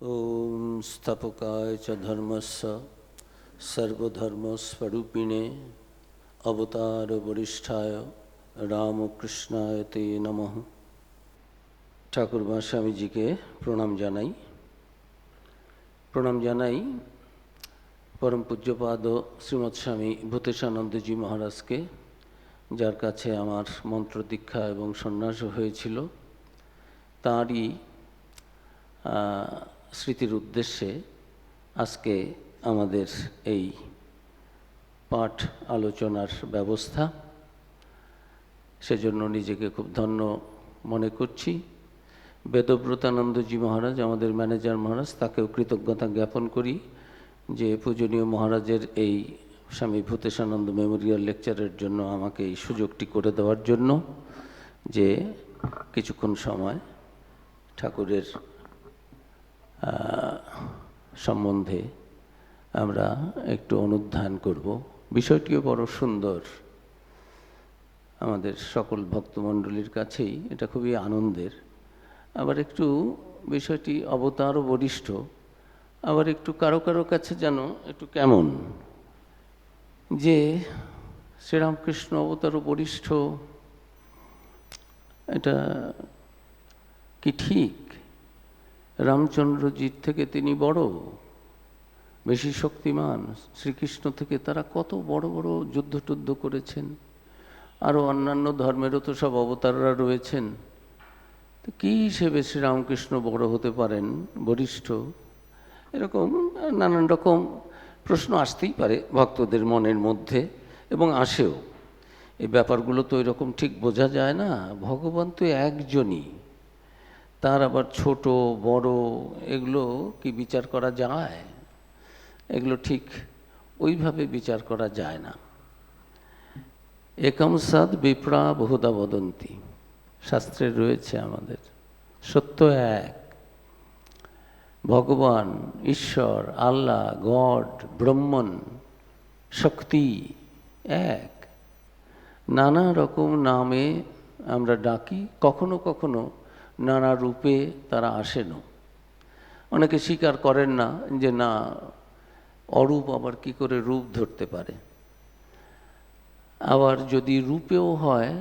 ॐ स्थापकाय च धर्मस्य सर्वधर्मस्वरूपिणे अवतारवरिष्ठाय रामकृष्णाय ते नमः। ঠাকুরমা স্বামীজিকে প্রণাম জানাই পরম পূজ্যপাদ শ্রীমৎ স্বামী ভূতেশানন্দজি মহারাজকে, যার কাছে আমার মন্ত্র দীক্ষা এবং সন্ন্যাস হয়েছিল। তাঁরই স্মৃতির উদ্দেশ্যে আজকে আমাদের এই পাঠ আলোচনার ব্যবস্থা। সেজন্য নিজেকে খুব ধন্য মনে করছি। বেদব্রতানন্দজি মহারাজ, আমাদের ম্যানেজার মহারাজ, তাকেও কৃতজ্ঞতা জ্ঞাপন করি যে পূজনীয় মহারাজের এই স্বামী ভূতেশানন্দ মেমোরিয়াল লেকচারের জন্য আমাকে এই সুযোগটি করে দেওয়ার জন্য, যে কিছুক্ষণ সময় ঠাকুরের সম্বন্ধে আমরা একটু অনুধ্যান করব। বিষয়টিও বড় সুন্দর, আমাদের সকল ভক্তমণ্ডলীর কাছেই এটা খুবই আনন্দের। আবার একটু বিষয়টি অবতার বরিষ্ঠ, আবার একটু কারো কারো কাছে যেন একটু কেমন, যে শ্রীরামকৃষ্ণ অবতার বরিষ্ঠ, এটা কি ঠিক? রামচন্দ্রজির থেকে তিনি বড়, বেশি শক্তিমান। শ্রীকৃষ্ণ থেকে তারা কত বড় বড় যুদ্ধ করেছেন। আরও অন্যান্য ধর্মেরও তো সব অবতাররা রয়েছেন। তো কী হিসেবে শ্রীরামকৃষ্ণ বড় হতে পারেন, বরিষ্ঠ? এরকম নানান রকম প্রশ্ন আসতেই পারে ভক্তদের মনের মধ্যে, এবং আসেও। এই ব্যাপারগুলো তো এরকম ঠিক বোঝা যায় না। ভগবান তো একজনই, তার আবার ছোট বড় এগুলো কি বিচার করা যায়? এগুলো ঠিক ওইভাবে বিচার করা যায় না। একম সদ বিপ্রা বহুধা বদন্তি, শাস্ত্রে রয়েছে আমাদের। সত্য এক, ভগবান, ঈশ্বর, আল্লাহ, গড, ব্রহ্মণ, শক্তি এক। নানা রকম নামে আমরা ডাকি, কখনো কখনো নানা রূপে তারা আসেনও। অনেকে স্বীকার করেন না যে না, অরূপ আবার কি করে রূপ ধরতে পারে। আবার যদি রূপেও হয়,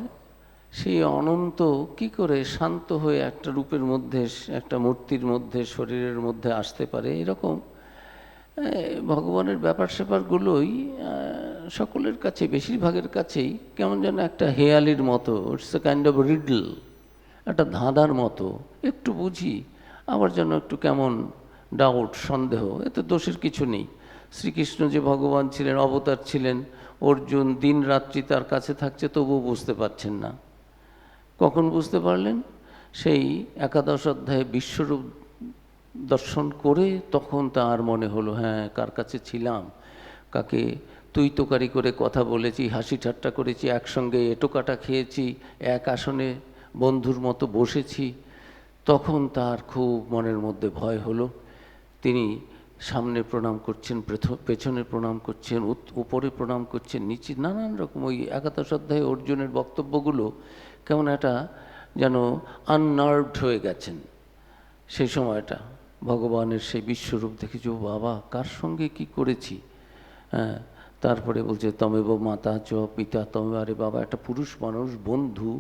সেই অনন্ত কি করে শান্ত হয়ে একটা রূপের মধ্যে, একটা মূর্তির মধ্যে, শরীরের মধ্যে আসতে পারে। এরকম ভগবানের ব্যাপার স্যাপারগুলোই সকলের কাছে, বেশিরভাগের কাছেই কেমন যেন একটা হেয়ালির মতো, it's a kind of riddle, একটা ধাঁধার মতো। একটু বুঝি, আবার যেন একটু কেমন ডাউট, সন্দেহ। এতে দোষের কিছু নেই। শ্রীকৃষ্ণ যে ভগবান ছিলেন, অবতার ছিলেন, অর্জুন দিন রাত্রি তার কাছে থাকছে, তবুও বুঝতে পারছেন না। কখন বুঝতে পারলেন? সেই একাদশ অধ্যায়ে বিশ্বরূপ দর্শন করে তখন তার মনে হলো, হ্যাঁ, কার কাছে ছিলাম, কাকে তুই তোকারি করে কথা বলেছি, হাসি ঠাট্টা করেছি, একসঙ্গে এঁটো কাটা খেয়েছি, এক আসনে বন্ধুর মতো বসেছি। তখন তার খুব মনের মধ্যে ভয় হলো। তিনি সামনে প্রণাম করছেন, পেছনে প্রণাম করছেন, উপরে প্রণাম করছেন, নিচে, নানান রকম। ওই একাদশ অধ্যায়ে অর্জুনের বক্তব্যগুলো কেমন একটা যেন আননার্ভড হয়ে গেছেন। সেই সময়টা ভগবানের সেই বিশ্বরূপ দেখেছি, ও বাবা, কার সঙ্গে কি করেছি। হ্যাঁ, তারপরে বলছে তমেব মাতা চ পিতা তমে। আরে বাবা, একটা পুরুষ মানুষ, বন্ধু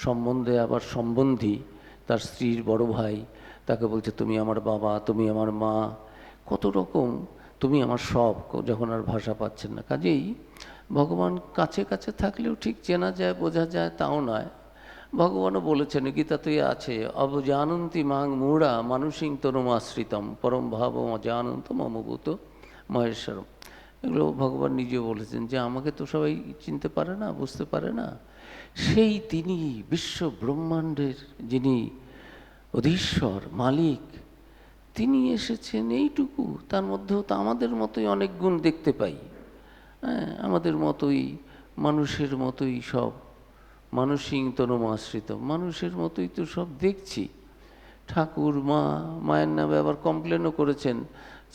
সম্বন্ধে আবার সম্বন্ধী, তার স্ত্রীর বড় ভাই, তাকে বলছে তুমি আমার বাবা, তুমি আমার মা, কত রকম, তুমি আমার সব, যখন আর ভাষা পাচ্ছেন না। কাজেই ভগবান কাছে কাছে থাকলেও ঠিক চেনা যায়, বোঝা যায় তাও নয়। ভগবানও বলেছেন, গীতাতেই আছে, অবজানন্তি মাং মূঢ়া মানুষিং তরুমাশ্রিতম পরম ভাব অজানন্ত মমভূত মহেশ্বরম। এগুলো ভগবান নিজে বলেছেন যে আমাকে তো সবাই চিনতে পারে না, বুঝতে পারে না। সেই তিনি বিশ্ব ব্রহ্মাণ্ডের যিনি অধীশ্বর, মালিক, তিনি এসেছেন এইটুকু। তার মধ্যেও তো আমাদের মতোই অনেক গুণ দেখতে পাই। হ্যাঁ, আমাদের মতোই, মানুষের মতোই সব, মানুষিং তনুমাশ্রিত, মানুষের মতোই তো সব দেখছি। ঠাকুর মায়ের নামে আবার কমপ্লেনও করেছেন।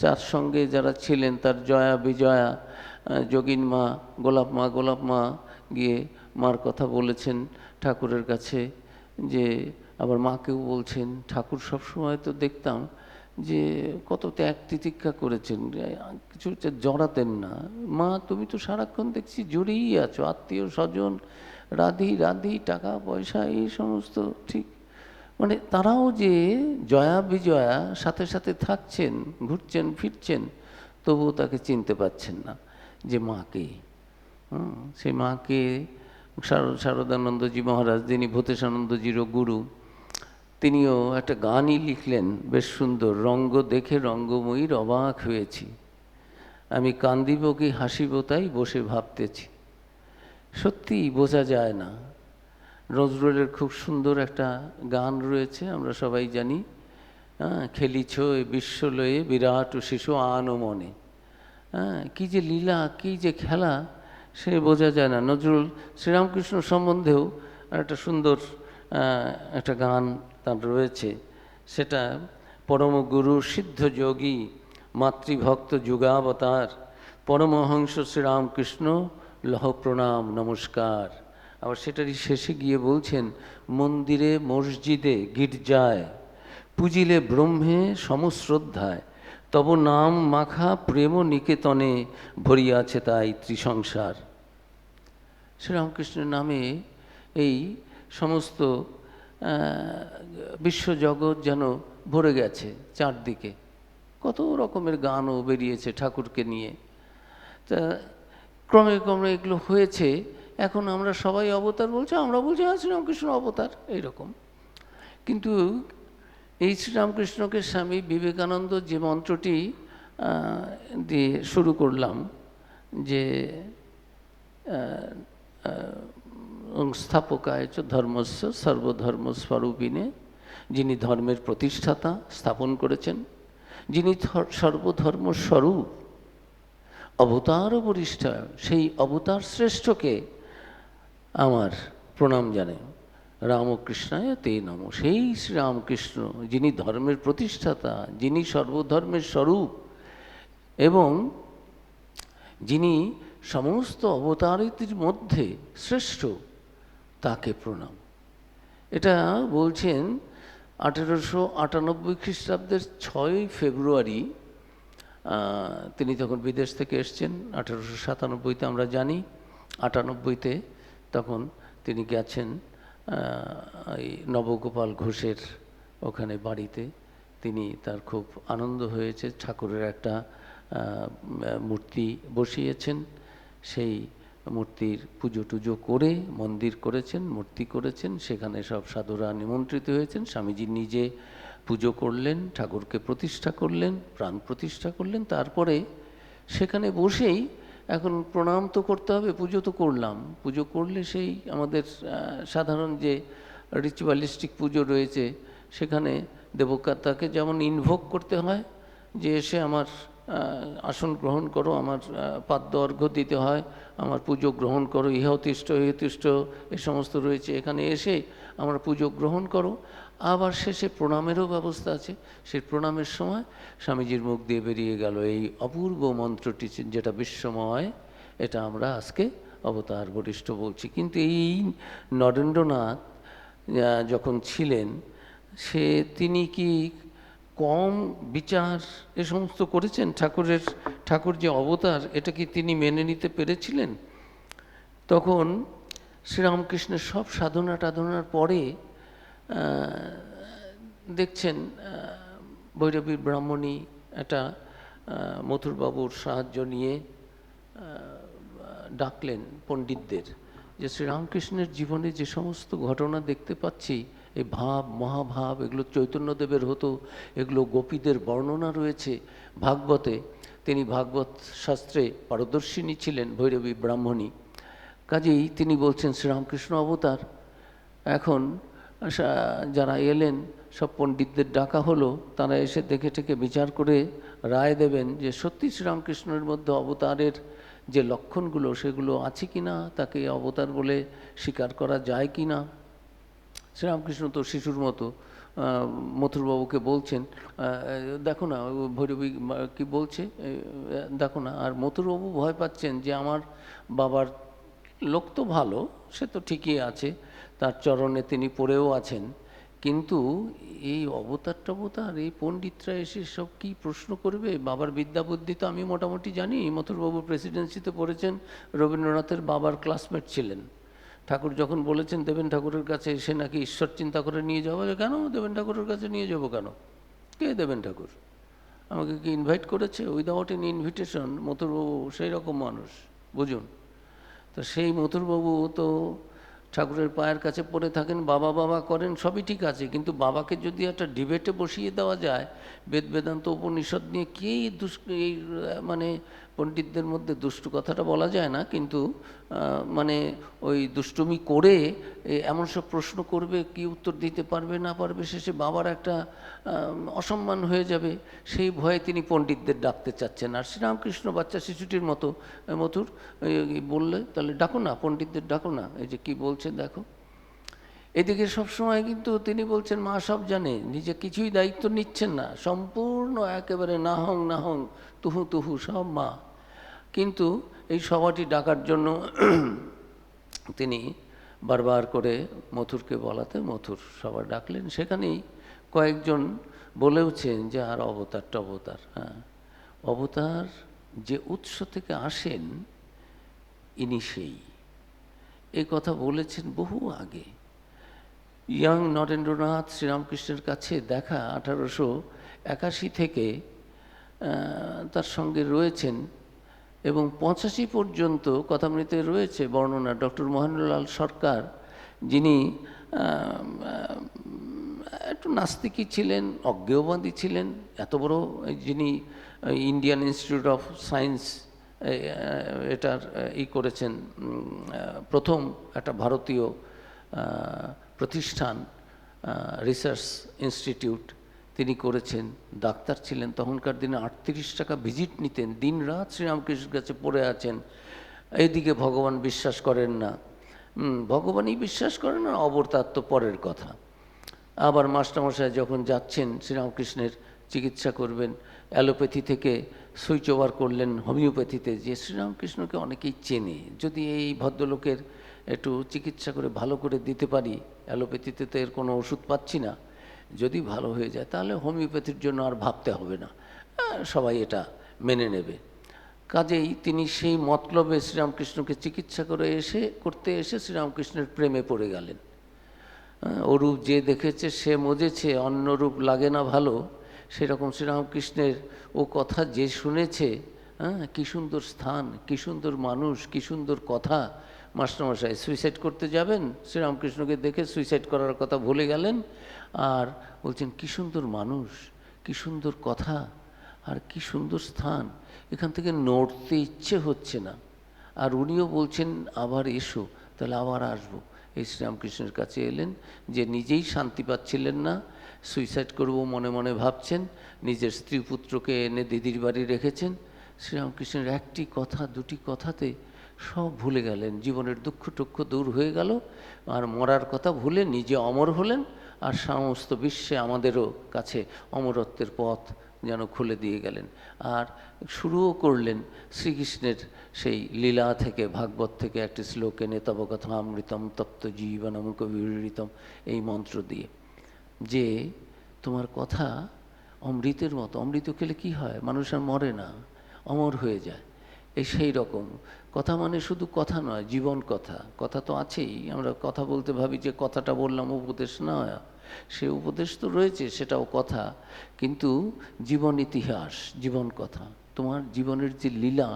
যার সঙ্গে যারা ছিলেন, তার জয়া বিজয়া, যোগিন মা, গোলাপ মা গিয়ে মার কথা বলেছেন ঠাকুরের কাছে, যে আবার মাকেও বলছেন। ঠাকুর সবসময় তো দেখতাম যে কত ত্যাগ তিতিক্ষা করেছেন, কিছু জড়াতেন না। মা তুমি তো সারাক্ষণ দেখছি জড়িয়েই আছো, আত্মীয় স্বজন, রাধি রাধি, টাকা পয়সা, এই সমস্ত ঠিক। মানে তারাও যে জয়া বিজয়া সাথে সাথে থাকছেন, ঘুরছেন ফিরছেন, তবুও তাকে চিনতে পারছেন না যে মাকে। সেই মাকে শারদানন্দজি মহারাজ, যিনি ভূতেশানন্দজিরও গুরু, তিনিও একটা গানই লিখলেন বেশ সুন্দর, রঙ্গ দেখে রঙ্গময়ীর অবাক হয়েছি, আমি কান্দিব কি হাসিব তাই বসে ভাবতেছি। সত্যি বোঝা যায় না। নজরুলের খুব সুন্দর একটা গান রয়েছে, আমরা সবাই জানি, খেলিছ এ বিশ্ব লয়ে বিরাট শিশু আনো মনে। কী যে লীলা, কী যে খেলা, সে বোঝা যায় না। নজরুল শ্রীরামকৃষ্ণ সম্বন্ধেও একটা সুন্দর একটা গান তার রয়েছে, সেটা পরম গুরু সিদ্ধ যোগী মাতৃভক্ত যুগাবতার পরমহংস শ্রীরামকৃষ্ণ লহ প্রণাম নমস্কার। আবার সেটারই শেষে গিয়ে বলছেন, মন্দিরে মসজিদে গির্জায় পুজিলে ব্রহ্মে সমশ্রদ্ধায়, তব নাম মাখা প্রেম নিকেতনে ভরিয়াছে তাই ত্রিসংসার। শ্রীরামকৃষ্ণের নামে এই সমস্ত বিশ্বজগৎ যেন ভরে গেছে চারদিকে। কত রকমের গানও বেরিয়েছে ঠাকুরকে নিয়ে। তা ক্রমে ক্রমে এগুলো হয়েছে। এখন আমরা সবাই অবতার বলছি, আমরা বলছি হ্যাঁ শ্রীরামকৃষ্ণ অবতার, এইরকম। কিন্তু এই শ্রীরামকৃষ্ণকে স্বামী বিবেকানন্দ যে মন্ত্রটি দিয়ে শুরু করলাম, যে স্থাপকায় চ ধর্মস্য সর্বধর্মস্বরূপিণে, যিনি ধর্মের প্রতিষ্ঠাতা স্থাপন করেছেন, যিনি সর্বধর্মস্বরূপ, অবতার বরিষ্ঠা, সেই অবতার শ্রেষ্ঠকে আমার প্রণাম জানাই। রামকৃষ্ণায় তে নম। সেই শ্রীরামকৃষ্ণ যিনি ধর্মের প্রতিষ্ঠাতা, যিনি সর্বধর্মের স্বরূপ এবং যিনি সমস্ত অবতারিতির মধ্যে শ্রেষ্ঠ, তাকে প্রণাম। এটা বলছেন 1898 খ্রিস্টাব্দের 6 ফেব্রুয়ারি। তিনি তখন বিদেশ থেকে এসছেন 1897-তে, আমরা জানি 98-তে তখন তিনি গেছেন এই নবগোপাল ঘোষের ওখানে বাড়িতে। তিনি, তার খুব আনন্দ হয়েছে, ঠাকুরের একটা মূর্তি বসিয়েছেন, সেই মূর্তির পুজো টুজো করে মন্দির করেছেন, মূর্তি করেছেন, সেখানে সব সাধুরা নিমন্ত্রিত হয়েছেন। স্বামীজি নিজে পুজো করলেন, ঠাকুরকে প্রতিষ্ঠা করলেন, প্রাণ প্রতিষ্ঠা করলেন। তারপরে সেখানে বসেই এখন প্রণাম তো করতে হবে, পুজো তো করলাম, পুজো করলে সেই আমাদের সাধারণ যে রিচুয়ালিস্টিক পুজো রয়েছে, সেখানে দেবতাকে যেমন ইনভোক করতে হয়, যে এসে আমার আসন গ্রহণ করো, আমার পাদ্য অর্ঘ্য দিতে হয়, আমার পুজো গ্রহণ করো, ইহতিষ্ঠ ইহতিষ্ঠ এ সমস্ত রয়েছে, এখানে এসে আমরা পুজো গ্রহণ করো। আবার শেষে প্রণামেরও ব্যবস্থা আছে। সেই প্রণামের সময় স্বামীজির মুখ দিয়ে বেরিয়ে গেল এই অপূর্ব মন্ত্রটি, যেটা বিশ্বময়। এটা আমরা আজকে অবতার বরিষ্ঠ বলছি। কিন্তু এই নরেন্দ্রনাথ যখন ছিলেন, তিনি কি কম বিচার এ সমস্ত করেছেন? ঠাকুর যে অবতার, এটা কি তিনি মেনে নিতে পেরেছিলেন? তখন শ্রীরামকৃষ্ণের সব সাধনা টাধনার পরে দেখছেন ভৈরবী ব্রাহ্মণী একটা মথুরবাবুর সাহায্য নিয়ে ডাকলেন পণ্ডিতদের, যে শ্রীরামকৃষ্ণের জীবনে যে সমস্ত ঘটনা দেখতে পাচ্ছি, এই ভাব মহাভাব, এগুলো চৈতন্যদেবের হতো, এগুলো গোপীদের বর্ণনা রয়েছে ভাগবতে। তিনি ভাগবত শাস্ত্রে পারদর্শিনী ছিলেন ভৈরবী ব্রাহ্মণী। কাজেই তিনি বলছেন শ্রীরামকৃষ্ণ অবতার। এখন যারা এলেন, সব পণ্ডিতদের ডাকা হলো, তারা এসে দেখে টেকে বিচার করে রায় দেবেন যে সত্যি শ্রীরামকৃষ্ণের মধ্যে অবতারের যে লক্ষণগুলো, সেগুলো আছে কি না, তাকে অবতার বলে স্বীকার করা যায় কি না। শ্রীরামকৃষ্ণ তো শিশুর মতো মথুরবাবুকে বলছেন, দেখো না ভৈরবী কি বলছে, দেখো না। আর মথুরবাবু ভয় পাচ্ছেন যে আমার বাবার লোক তো ভালো, সে তো ঠিকই আছে, তার চরণে তিনি পড়েও আছেন, কিন্তু এই অবতার টবতার এই পণ্ডিতরা এসে সব কি প্রশ্ন করবে? বাবার বিদ্যা বুদ্ধি তো আমি মোটামুটি জানি। মথুরবাবু প্রেসিডেন্সিতে পড়েছেন, রবীন্দ্রনাথের বাবার ক্লাসমেট ছিলেন। ঠাকুর যখন বলেছেন দেবেন ঠাকুরের কাছে এসে নাকি ঈশ্বর চিন্তা করে নিয়ে যাবো, কেন দেবেন ঠাকুরের কাছে নিয়ে যাবো কেন? কে দেবেন ঠাকুর? আমাকে কি ইনভাইট করেছে? Without N invitation. মথুরবাবু সেই রকম মানুষ, বুঝুন। তো সেই মথুরবাবু তো ঠাকুরের পায়ের কাছে পড়ে থাকেন, বাবা বাবা করেন, সবই ঠিক আছে, কিন্তু বাবাকে যদি একটা ডিবেটে বসিয়ে দেওয়া যায় বেদ বেদান্ত উপনিষদ নিয়ে, কে এই মানে পণ্ডিতদের মধ্যে দুষ্টু কথাটা বলা যায় না, কিন্তু মানে ওই দুষ্টুমি করে এমন সব প্রশ্ন করবে, কি উত্তর দিতে পারবে না পারবে, শেষে বাবার একটা অসম্মান হয়ে যাবে, সেই ভয়ে তিনি পণ্ডিতদের ডাকতে চাচ্ছেন। আর শ্রীরামকৃষ্ণ বাচ্চা শিশুটির মতো, মথুর বললে তাহলে ডাকো না, পণ্ডিতদের ডাকো না, এই যে কি বলছে দেখো। এদিকে সবসময় কিন্তু তিনি বলছেন মা সব জানে, নিজে কিছুই দায়িত্ব নিচ্ছেন না, সম্পূর্ণ একেবারে নাহং নাহং তুহু তুহু সব মা। কিন্তু এই সভাটি ডাকার জন্য তিনি বারবার করে মথুরকে বলাতে মথুর সভা ডাকলেন। সেখানেই কয়েকজন বলেওছেন যে আর অবতার টবতার, হ্যাঁ, অবতার যে উৎস থেকে আসেন ইনি সেই, এই কথা বলেছেন বহু আগে। ইয়াং নরেন্দ্রনাথ শ্রীরামকৃষ্ণের কাছে দেখা 1881 থেকে তার সঙ্গে রয়েছেন এবং 85 পর্যন্ত কথামৃতে রয়েছে বর্ণনা। ডক্টর মহেন্দ্রলাল সরকার, যিনি একটু নাস্তিকই ছিলেন, অজ্ঞেয়বাদী ছিলেন, এত বড় যিনি ইন্ডিয়ান ইনস্টিটিউট অফ সায়েন্স এটার করেছেন, প্রথম একটা ভারতীয় প্রতিষ্ঠান, রিসার্চ ইনস্টিটিউট তিনি করেছেন, ডাক্তার ছিলেন, তখনকার দিনে 38 টাকা ভিজিট নিতেন, দিন রাত শ্রীরামকৃষ্ণের কাছে পড়ে আছেন। এইদিকে ভগবান বিশ্বাস করেন না, ভগবানই বিশ্বাস করেন না, অবতার তো পরের কথা। আবার মাস্টারমশাই যখন যাচ্ছেন শ্রীরামকৃষ্ণের চিকিৎসা করবেন, অ্যালোপ্যাথি থেকে সুইচ ওভার করলেন হোমিওপ্যাথিতে, যে শ্রীরামকৃষ্ণকে অনেকেই চেনে, যদি এই ভদ্রলোকের একটু চিকিৎসা করে ভালো করে দিতে পারি, অ্যালোপ্যাথিতে তো এর কোনো ওষুধ পাচ্ছি না, যদি ভালো হয়ে যায় তাহলে হোমিওপ্যাথির জন্য আর ভাবতে হবে না, সবাই এটা মেনে নেবে। কাজেই তিনি সেই মতলবে শ্রীরামকৃষ্ণকে চিকিৎসা করতে এসে শ্রীরামকৃষ্ণের প্রেমে পড়ে গেলেন। ওরূপ যে দেখেছে সে মজেছে, অন্য রূপ লাগে না ভালো, সেরকম শ্রীরামকৃষ্ণের ও কথা যে শুনেছে, কী সুন্দর স্থান, কী সুন্দর মানুষ, কী সুন্দর কথা। মাস্টারমশাই সুইসাইড করতে যাবেন, শ্রীরামকৃষ্ণকে দেখে সুইসাইড করার কথা ভুলে গেলেন, আর বলছেন কী সুন্দর মানুষ, কী সুন্দর কথা, আর কী সুন্দর স্থান, এখান থেকে নড়তে ইচ্ছে হচ্ছে না। আর উনিও বলছেন আবার এসো, তাহলে আবার আসবো। এই শ্রীরামকৃষ্ণের কাছে এলেন, যে নিজেই শান্তি পাচ্ছিলেন না, সুইসাইড করব মনে মনে ভাবছেন, নিজের স্ত্রী পুত্রকে এনে দিদির বাড়ি রেখেছেন। শ্রীরামকৃষ্ণের একটি কথা দুটি কথাতে সব ভুলে গেলেন, জীবনের দুঃখ টুক্ষ দূর হয়ে গেল, আর মরার কথা ভুলে নিজে অমর হলেন, আর সমস্ত বিশ্বে আমাদেরও কাছে অমরত্বের পথ যেন খুলে দিয়ে গেলেন। আর শুরুও করলেন শ্রীকৃষ্ণের সেই লীলা থেকে, ভাগবত থেকে একটি শ্লোকে, নেতব কথা অমৃতম তত্ত্ব জীবনম কবিরৃতম, এই মন্ত্র দিয়ে, যে তোমার কথা অমৃতের মতো, অমৃত খেলে কি হয়, মানুষ আর মরে না, অমর হয়ে যায়। এই সেই রকম কথা, মানে শুধু কথা নয়, জীবন কথা। কথা তো আছেই, আমরা কথা বলতে ভাবি যে কথাটা বললাম উপদেশ নয়, সে উপদেশ তো রয়েছে, সেটাও কথা, কিন্তু জীবন ইতিহাস, জীবন কথা, তোমার জীবনের যে লীলা,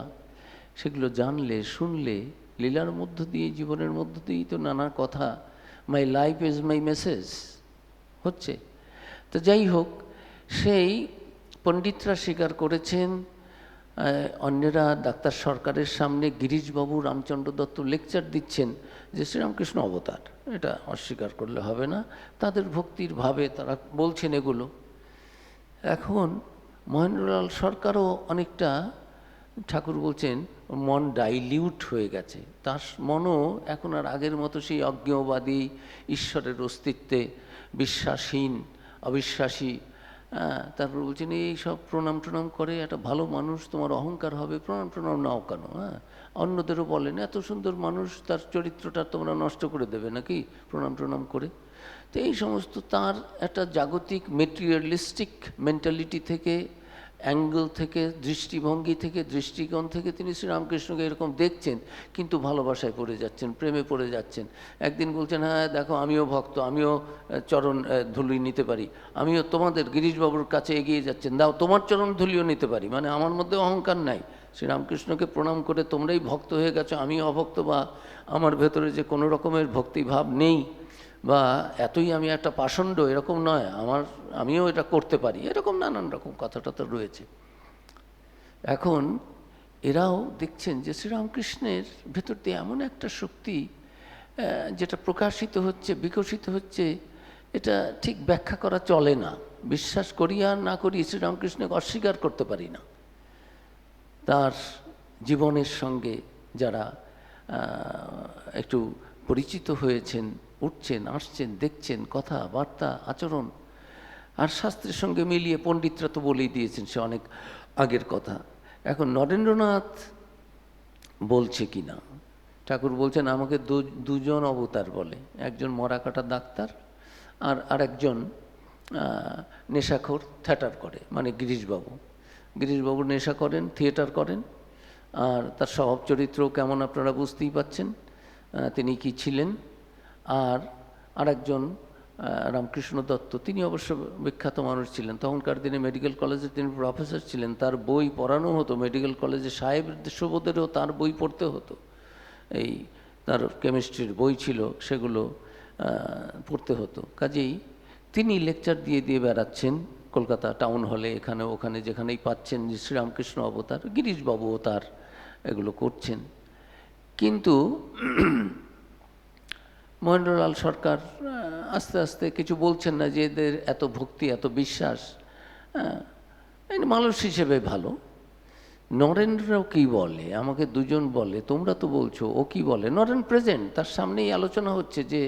সেগুলো জানলে শুনলে, লীলার মধ্য দিয়ে, জীবনের মধ্য দিয়েই তো নানা কথা। My life is my message হচ্ছে। তো যাই হোক, সেই পণ্ডিতরা স্বীকার করেছেন, অন্যেরা ডাক্তার সরকারের সামনে গিরিশবাবু রামচন্দ্র দত্ত লেকচার দিচ্ছেন যে শ্রীরামকৃষ্ণ অবতার, এটা অস্বীকার করলে হবে না, তাদের ভক্তির ভাবে তারা বলছেন এগুলো। এখন মহেন্দ্রলাল সরকারও অনেকটা, ঠাকুর বলছেন মন ডাইলিউট হয়ে গেছে, তার মনও এখন আর আগের মতো সেই অজ্ঞেয়বাদী, ঈশ্বরের অস্তিত্বে বিশ্বাসহীন, অবিশ্বাসী। তারপর বলছেন এই সব প্রণাম টনাম করে, একটা ভালো মানুষ, তোমার অহংকার হবে, প্রণাম টনাম নাও কেন, অন্যদেরও বলেন এত সুন্দর মানুষ, তার চরিত্রটা তোমরা নষ্ট করে দেবে নাকি প্রণাম টনাম করে। তো এই সমস্ত তার একটা জাগতিক মেটেরিয়ালিস্টিক মেন্টালিটি থেকে, অ্যাঙ্গেল থেকে, দৃষ্টিভঙ্গি থেকে, দৃষ্টিকোণ থেকে তিনি শ্রীরামকৃষ্ণকে এরকম দেখছেন, কিন্তু ভালোবাসায় পড়ে যাচ্ছেন, প্রেমে পড়ে যাচ্ছেন। একদিন বলছেন, হ্যাঁ দেখো আমিও ভক্ত, আমিও চরণ ধুলি নিতে পারি, আমিও তোমাদের গিরিশবাবুর কাছে এগিয়ে যাচ্ছেন, দাও তোমার চরণ ধুলিও নিতে পারি, মানে আমার মধ্যে অহংকার নাই, শ্রীরামকৃষ্ণকে প্রণাম করে তোমরাই ভক্ত হয়ে গেছো, আমি অভক্ত, বা আমার ভেতরে যে কোনো রকমের ভক্তিভাব নেই, বা এতই আমি একটা পাষণ্ড, এরকম নয়, আমিও এটা করতে পারি, এরকম নানান রকম কথাটা তো রয়েছে। এখন এরাও দেখছেন যে শ্রীরামকৃষ্ণের ভেতর দিয়ে এমন একটা শক্তি যেটা প্রকাশিত হচ্ছে, বিকশিত হচ্ছে, এটা ঠিক ব্যাখ্যা করা চলে না। বিশ্বাস করি আর না করি, শ্রীরামকৃষ্ণকে অস্বীকার করতে পারি না। তার জীবনের সঙ্গে যারা একটু পরিচিত হয়েছেন, উঠছেন, আসছেন, দেখছেন, কথাবার্তা, আচরণ, আর শাস্ত্রের সঙ্গে মিলিয়ে পণ্ডিতরা তো বলেই দিয়েছেন, সে অনেক আগের কথা। এখন নরেন্দ্রনাথ বলছে কি না, ঠাকুর বলছেন আমাকে দুজন অবতার বলে, একজন মরাকাটা ডাক্তার আর আরেকজন নেশাখোর থিয়েটার করে, মানে গিরিশবাবু নেশা করেন, থিয়েটার করেন, আর তার স্বভাব চরিত্র কেমন আপনারা বুঝতেই পাচ্ছেন, তিনি কি ছিলেন। আর আরেকজন রামকৃষ্ণ দত্ত, তিনি অবশ্য বিখ্যাত মানুষ ছিলেন, তখনকার দিনে মেডিকেল কলেজে তিনি প্রফেসর ছিলেন, তার বই পড়ানো হতো মেডিকেল কলেজে, সাহেব দেশবোধেরও তার বই পড়তে হতো, এই তার কেমিস্ট্রির বই ছিল, সেগুলো পড়তে হতো। কাজেই তিনি লেকচার দিয়ে দিয়ে বেড়াচ্ছেন কলকাতা টাউন হলে, এখানে ওখানে, যেখানেই পাচ্ছেন যে শ্রীরামকৃষ্ণ অবতার, গিরিশবাবুও তার এগুলো করছেন। কিন্তু মহেন্দ্রলাল সরকার আস্তে আস্তে কিছু বলছেন না, যে এদের এত ভক্তি, এত বিশ্বাস, মানুষ হিসেবে ভালো। নরেন্দ্রও কি বলে, আমাকে দুজন বলে, তোমরা তো বলছো, ও কি বলে, নরেন প্রেজেন্ট, তার সামনেই আলোচনা হচ্ছে যে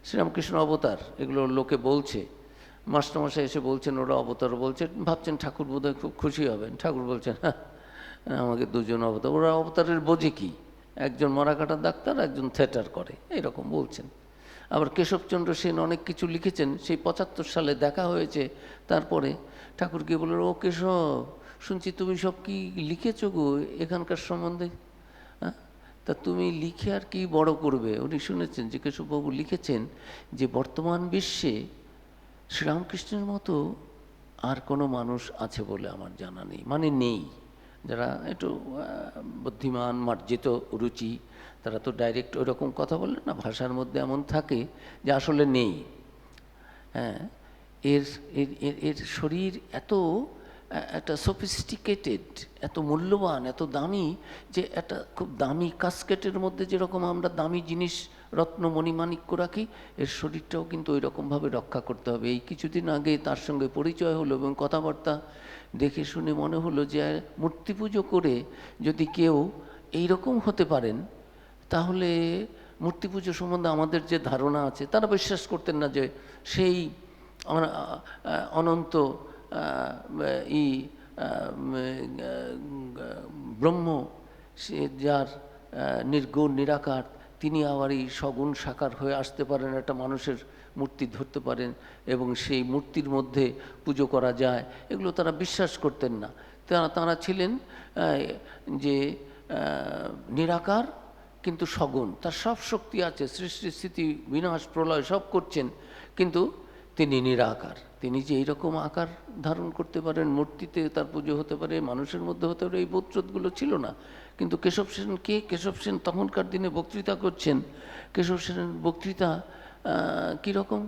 শ্রীরামকৃষ্ণ অবতার, এগুলো লোকে বলছে, মাস্টারমশাই এসে বলছেন ওরা অবতার বলছে, ভাবছেন ঠাকুর বোধহয় খুব খুশি হবেন, ঠাকুর বলছেন হ্যাঁ আমাকে দুজন অবতার, ওরা অবতারের বোঝে কি, একজন মরাকাটা ডাক্তার, একজন থিয়েটার করে, এরকম বলছেন। আবার কেশবচন্দ্র সেন অনেক কিছু লিখেছেন, সেই 75 সালে দেখা হয়েছে, তারপরে ঠাকুর গিয়ে বললেন, ও কেশব, শুনছি তুমি সব কি লিখেছো গো এখানকার সম্বন্ধে, হ্যাঁ তা তুমি লিখে আর কি বড় করবে। উনি শুনেছেন যে কেশববাবু লিখেছেন যে বর্তমান বিশ্বে শ্রীরামকৃষ্ণের মতো আর কোনো মানুষ আছে বলে আমার জানা নেই, মানে নেই। যারা একটু বুদ্ধিমান, মার্জিত রুচি, তারা তো ডাইরেক্ট ওই রকম কথা বললেন না, ভাষার মধ্যে এমন থাকে যে আসলে নেই। হ্যাঁ, এর এর এর শরীর এত একটা সফিস্টিকেটেড, এত মূল্যবান, এত দামি, যে একটা খুব দামি কাস্কেটের মধ্যে যেরকম আমরা দামি জিনিস রত্ন মণিমাণিক্য রাখি, এর শরীরটাও কিন্তু ওই রকমভাবে রক্ষা করতে হবে। এই কিছুদিন আগে তার সঙ্গে পরিচয় হলো এবং কথাবার্তা দেখে শুনে মনে হলো যে মূর্তি পুজো করে যদি কেউ এইরকম হতে পারেন, তাহলে মূর্তি পুজো সম্বন্ধে আমাদের যে ধারণা আছে, তারা বিশ্বাস করতেন না যে সেই অনন্ত ব্রহ্ম, সে যার নির্গুণ নিরাকার, তিনি আবার এই সগুণ সাকার হয়ে আসতে পারেন, একটা মানুষের মূর্তি ধরতে পারেন এবং সেই মূর্তির মধ্যে পুজো করা যায়, এগুলো তারা বিশ্বাস করতেন না। তারা ছিলেন যে নিরাকার কিন্তু সগুণ, তার সব শক্তি আছে, সৃষ্টি স্থিতি বিনাশ প্রলয় সব করছেন, কিন্তু তিনি নিরাকার। তিনি যে এইরকম আকার ধারণ করতে পারেন, মূর্তিতে তার পুজো হতে পারে, মানুষের মধ্যে হতে পারে, এই বোধগুলো ছিল না। কিন্তু কেশব সেন কে? কেশব সেন তখনকার দিনে বক্তৃতা করছেন। কেশব সেনের বক্তৃতা কীরকম?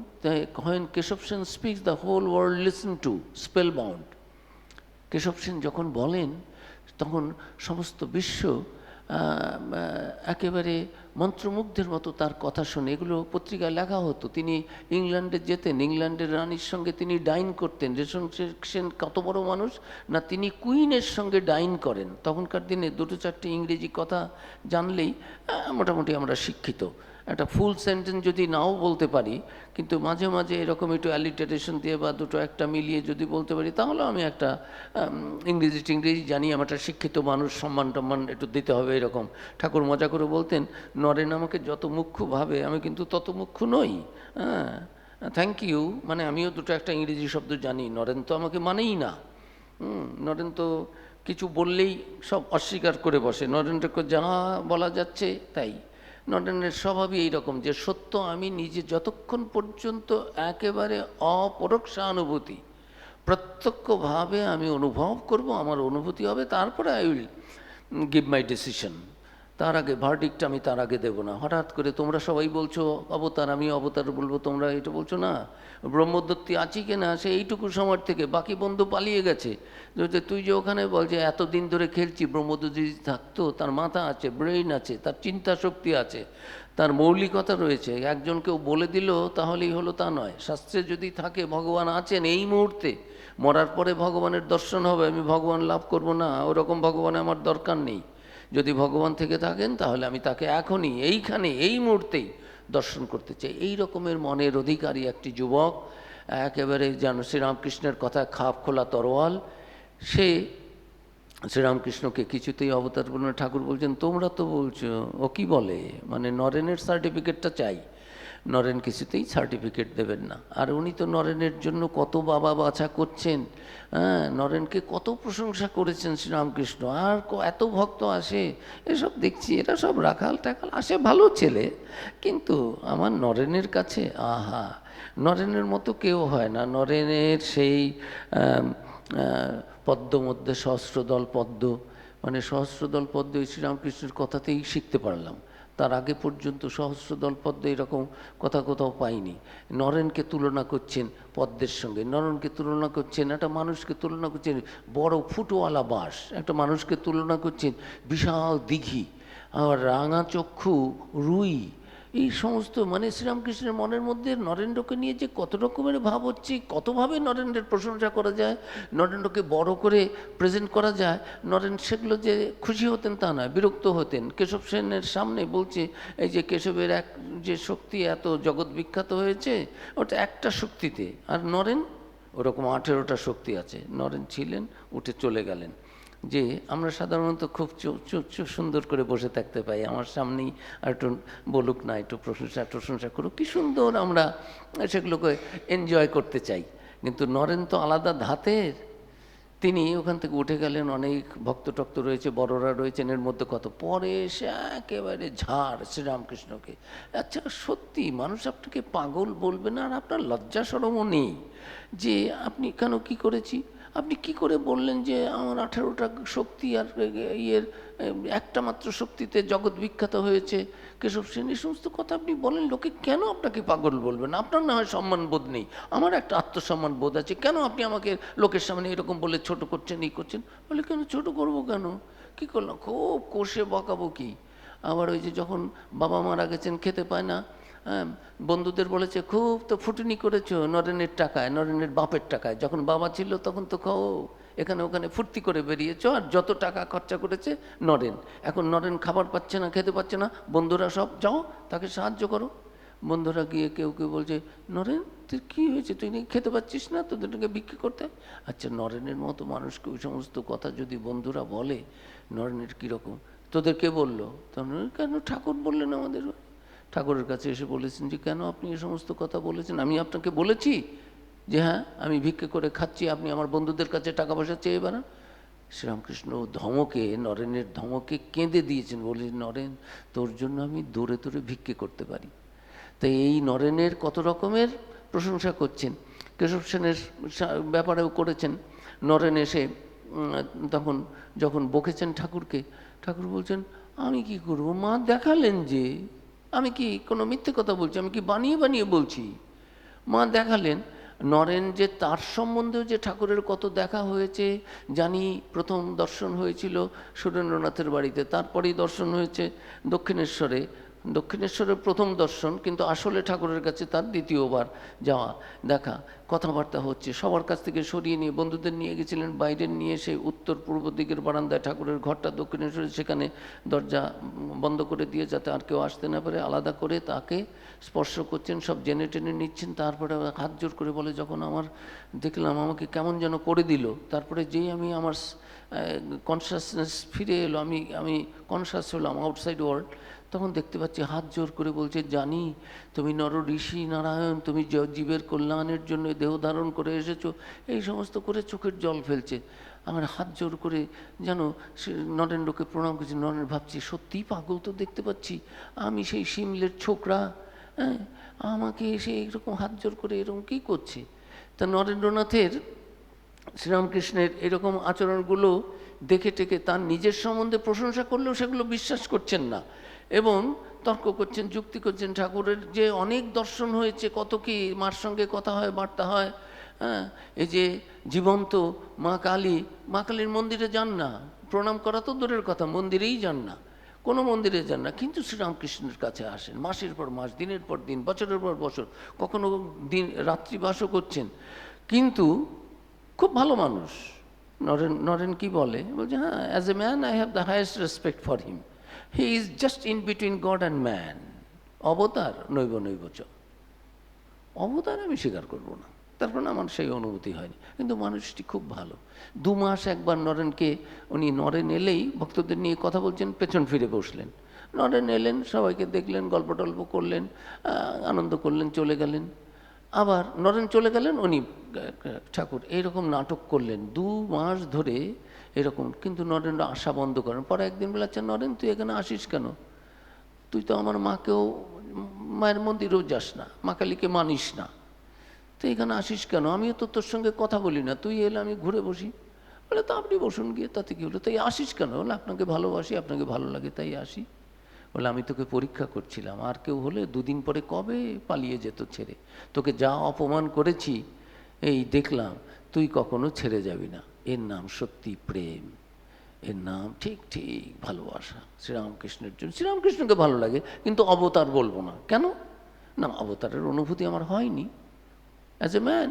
when Keshab Sen speaks the whole world listen to spellbound. Keshab Sen যখন বলেন তখন সমস্ত বিশ্ব একেবারে মন্ত্রমুগ্ধের মতো তার কথা শুনে। এগুলো পত্রিকায় লেখা হতো। তিনি ইংল্যান্ডে যেতেন, ইংল্যান্ডের রানীর সঙ্গে তিনি ডাইন করতেন। রেশম সেন কত বড় মানুষ না, তিনি কুইনের সঙ্গে ডাইন করেন। তখনকার দিনে দুটো চারটে ইংরেজি কথা জানলেই মোটামুটি আমরা শিক্ষিত, একটা ফুল সেন্টেন্স যদি নাও বলতে পারি, কিন্তু মাঝে মাঝে এরকম একটু অ্যালিটারেশন দিয়ে বা দুটো একটা মিলিয়ে যদি বলতে পারি, তাহলে আমি একটা ইংরেজি টিংরেজি জানি, আমার একটা শিক্ষিত মানুষ, সম্মান টম্মান একটু দিতে হবে এরকম। ঠাকুর মজা করে বলতেন, নরেন আমাকে যত মুখ্য ভাবে আমি কিন্তু তত মুখ্য নই। হ্যাঁ, থ্যাংক ইউ মানে আমিও দুটো একটা ইংরেজি শব্দ জানি, নরেন তো আমাকে মানেই না। নরেন তো কিছু বললেই সব অস্বীকার করে বসে, নরেনকে যা বলা যাচ্ছে তাই। নরেনের স্বভাবই এইরকম যে সত্য আমি নিজে যতক্ষণ পর্যন্ত একেবারে অপরোক্ষানুভূতি, প্রত্যক্ষভাবে আমি অনুভব করব, আমার অনুভূতি হবে, তারপরে I will give my decision. তার আগে ভার্ডিক্ট আমি তার আগে দেবো না। হঠাৎ করে তোমরা সবাই বলছো অবতার, আমি অবতার বলবো, তোমরা এটা বলছো না। ব্রহ্মদত্তি আছি কি না সে এইটুকু সময় থেকে, বাকি বন্ধু পালিয়ে গেছে। তুই যে ওখানে বল যে এতদিন ধরে খেলছি, ব্রহ্মদত্তি থাকতো, তার মাথা আছে, ব্রেইন আছে, তার চিন্তা শক্তি আছে, তার মৌলিকতা রয়েছে। একজন কেউ বলে দিল তাহলেই হলো তা নয়। শাস্ত্রে যদি থাকে ভগবান আছেন এই মুহূর্তে, মরার পরে ভগবানের দর্শন হবে, আমি ভগবান লাভ করব না, ওরকম ভগবান আমার দরকার নেই। যদি ভগবান থেকে থাকেন তাহলে আমি তাকে এখনই এইখানে এই মুহূর্তেই দর্শন করতে চাই। এই রকমের মনের অধিকারী একটি যুবক, একেবারে যেন শ্রীরামকৃষ্ণের কথা খাপ খোলা তরোয়াল। সে শ্রীরামকৃষ্ণকে কিছুতেই অবতার বলে না। ঠাকুর বলছেন তোমরা তো বলছো, ও কি বলে, মানে নরেনের সার্টিফিকেটটা চাই। নরেন কিছুতেই সার্টিফিকেট দেবেন না। আর উনি তো নরেনের জন্য কত বাবা বাছা করছেন, হ্যাঁ, নরেনকে কত প্রশংসা করেছেন শ্রীরামকৃষ্ণ। আর এত ভক্ত আসে, এসব দেখছি এরা সব রাখাল টাকাল আসে, ভালো ছেলে, কিন্তু আমার নরেনের কাছে আহা, নরেনের মতো কেউ হয় না। নরেনের সেই পদ্ম মধ্যে সহস্রদল পদ্ম, মানে সহস্রদল পদ্ম এই শ্রীরামকৃষ্ণের কথাতেই শিখতে পারলাম। তার আগে পর্যন্ত সহস্রদল পদ্ম এরকম কথা কোথাও পাইনি। নরেনকে তুলনা করছেন পদ্মের সঙ্গে, নরেনকে তুলনা করছেন একটা মানুষকে, তুলনা করছেন বড় ফুটোওয়ালা বাঁশ, একটা মানুষকে তুলনা করছেন বিশাল দিঘি, আর রাঙা চক্ষু রুই। এই সমস্ত মানে শ্রীরামকৃষ্ণের মনের মধ্যে নরেন্দ্রকে নিয়ে যে কত রকমের ভাব হচ্ছে, কতভাবে নরেন্দ্রের প্রশংসা করা যায়, নরেন্দ্রকে বড় করে প্রেজেন্ট করা যায়। নরেন সেগুলো যে খুশি হতেন তা নয়, বিরক্ত হতেন। কেশব সেনের সামনে বলছে এই যে কেশবের এক যে শক্তি এত জগৎ বিখ্যাত হয়েছে, ওটা একটা শক্তিতে, আর নরেন ওরকম 18টা শক্তি আছে। নরেন ছিলেন, উঠে চলে গেলেন। যে আমরা সাধারণত খুব সুন্দর করে বসে থাকতে পাই, আমার সামনেই আর একটু বলুক না, একটু প্রশংসা করুক, কি সুন্দর আমরা সেগুলোকে এনজয় করতে চাই। কিন্তু নরেন তো আলাদা ধাতের। তিনি ওখান থেকে উঠে গেলেন, অনেক ভক্ত টক্ত রয়েছে, বড়রা রয়েছেন, এর মধ্যে কত পরে এসে একেবারে ঝাড় শ্রীরামকৃষ্ণকে। আচ্ছা সত্যি মানুষ আপনাকে পাগল বলবে না, আর আপনার লজ্জা শরমও নেই যে আপনি কেন কি করেছি, আপনি কি করে বললেন যে আমার 18টা শক্তি আর ইয়ের একটা মাত্র শক্তিতে জগৎ বিখ্যাত হয়েছে কেশব সেন, এই সমস্ত কথা আপনি বলেন, লোকে কেন আপনাকে পাগল বলবেন? আপনার না হয় সম্মান বোধ নেই, আমার একটা আত্মসম্মান বোধ আছে, কেন আপনি আমাকে লোকের সামনে এরকম বলে ছোট করছেন, এই করছেন? বলে কেন ছোট করবো, কেন কি করলাম? খুব কষে বকাবকি। আবার ওই যে যখন বাবা মারা গেছেন, খেতে পায় না, হ্যাঁ, বন্ধুদের বলেছে খুব তো ফুটুনি করেছো নরেনের টাকায়, নরেনের বাপের টাকায়। যখন বাবা ছিল তখন তো খাও, এখানে ওখানে ফুর্তি করে বেরিয়েছ, আর যত টাকা খরচা করেছে নরেন। এখন নরেন খাবার পাচ্ছে না, খেতে পাচ্ছে না, বন্ধুরা সব যাও তাকে সাহায্য করো। বন্ধুরা গিয়ে কেউ কেউ বলছে নরেন তুই কী হয়েছে, তুই খেতে পাচ্ছিস না, তোদেরকে বিক্রি করতে। আচ্ছা নরেনের মতো মানুষকে ওই সমস্ত কথা যদি বন্ধুরা বলে, নরেনের কীরকম? তোদের কে বললো? তখন কেন ঠাকুর বললেন আমাদের। ঠাকুরের কাছে এসে বলেছেন যে কেন আপনি এই সমস্ত কথা বলেছেন? আমি আপনাকে বলেছি যে হ্যাঁ আমি ভিক্ষে করে খাচ্ছি, আপনি আমার বন্ধুদের কাছে টাকা পয়সা চেয়ে বেড়ান? শ্রীরামকৃষ্ণ ধমকে, নরেনের ধমকে কেঁদে দিয়েছেন, বলে নরেন তোর জন্য আমি দৌড়ে দৌড়ে ভিক্ষে করতে পারি। তাই এই নরেনের কত রকমের প্রশংসা করছেন। কেশব সেনের ব্যাপারেও করেছেন। নরেন এসে তখন যখন বকেছেন ঠাকুরকে, ঠাকুর বলছেন আমি কি করবো, মা দেখালেন যে, আমি কি কোনো মিথ্যে কথা বলছি, আমি কি বানিয়ে বানিয়ে বলছি? মা দেখালেন। নরেন যে তার সম্বন্ধেও যে ঠাকুরের কত দেখা হয়েছে জানি। প্রথম দর্শন হয়েছিল সুরেন্দ্রনাথের বাড়িতে, তারপরেই দর্শন হয়েছে দক্ষিণেশ্বরে দক্ষিণেশ্বরের প্রথম দর্শন, কিন্তু আসলে ঠাকুরের কাছে তার দ্বিতীয়বার যাওয়া, দেখা, কথাবার্তা হচ্ছে, সবার কাছ থেকে সরিয়ে নিয়ে বন্ধুদের নিয়ে গেছিলেন, বাইরে নিয়ে এসে উত্তর পূর্ব দিকের বারান্দায় ঠাকুরের ঘরটা দক্ষিণেশ্বরে, সেখানে দরজা বন্ধ করে দিয়ে যাতে আর কেউ আসতে না পারে আলাদা করে তাকে স্পর্শ করছেন, সব জেনে টেনে নিচ্ছেন। তারপরে হাত জোর করে বলে, যখন আমার দেখলাম আমাকে কেমন যেন করে দিল, তারপরে যেই আমি আমার কনসাসনেস ফিরে এলো, আমি কনসাস হলাম আউটসাইড ওয়ার্ল্ড, তখন দেখতে পাচ্ছি হাত জোর করে বলছে, জানি তুমি নর ঋষি নারায়ণ, তুমি জীবের কল্যাণের জন্য দেহ ধারণ করে এসেছো, এই সমস্ত করে চোখের জল ফেলছে। আমার হাত জোর করে যেন সে নরেন্দ্রকে প্রণাম করছি। নরেন্দ্র ভাবছি, সত্যিই পাগল তো দেখতে পাচ্ছি, আমি সেই শিমলের ছোকরা, হ্যাঁ, আমাকে এসে এইরকম হাত জোর করে এরকম কী করছে। তা নরেন্দ্রনাথের শ্রীরামকৃষ্ণের এরকম আচরণগুলো দেখে টেকে তার নিজের সম্বন্ধে প্রশংসা করলেও সেগুলো বিশ্বাস করছেন না, এবং তর্ক করছেন, যুক্তি করছেন। ঠাকুরের যে অনেক দর্শন হয়েছে, কত কি মার সঙ্গে কথা হয়, বার্তা হয়, হ্যাঁ, এই যে জীবন্ত মা কালীর মন্দিরে যান না, প্রণাম করা তো দূরের কথা, মন্দিরেই যান না, কোনো মন্দিরে যান না, কিন্তু শ্রীরামকৃষ্ণের কাছে আসেন মাসের পর মাস, দিনের পর দিন, বছরের পর বছর, কখনো দিন রাত্রিবাসও করছেন। কিন্তু খুব ভালো মানুষ। নরেন কি বলে, বলছে, হ্যাঁ, as a man I have the highest respect for him, he is just in between god and man, অবতার নৈব চ। অবতার আমি স্বীকার করবো না, তার কারণ আমার সেই অনুভূতি হয়নি, কিন্তু মানুষটি খুব ভালো। 2 মাস একবার নরেন এলেই ভক্তদের নিয়ে কথা বলছেন, পেছন ফিরে বসলেন। নরেন এলেন, সবাইকে দেখলেন, গল্প টল্প করলেন, আনন্দ করলেন, চলে গেলেন। আবার নরেন চলে গেলেন, ঠাকুর এইরকম নাটক করলেন 2 মাস ধরে এরকম, কিন্তু নরেন্দ্র আসা বন্ধ করেন। পরে একদিন বলে, আচ্ছা নরেন, তুই এখানে আসিস কেন? তুই তো আমার মাকেও, মায়ের মন্দিরেও যাস না, মা কালীকে মানিস না, তো এখানে আসিস কেন? আমিও তো তোর সঙ্গে কথা বলি না, তুই এলে আমি ঘুরে বসি। বলে, তো আপনি বসুন গিয়ে, তাতে কী হলো? তাই আসিস কেন? বলে, আপনাকে ভালোবাসি, আপনাকে ভালো লাগে তাই আসি। বলে, আমি তোকে পরীক্ষা করছিলাম, আর কেউ হলে 2 দিন পরে কবে পালিয়ে যেত ছেড়ে, তোকে যা অপমান করেছি এই দেখলাম, তুই কখনো ছেড়ে যাবি না। এর নাম সত্যি প্রেম, এর নাম ঠিক ঠিক ভালোবাসা শ্রীরামকৃষ্ণের জন্য। শ্রীরামকৃষ্ণকে ভালো লাগে, কিন্তু অবতার বলবো না। কেন না? অবতারের অনুভূতি আমার হয়নি। As a man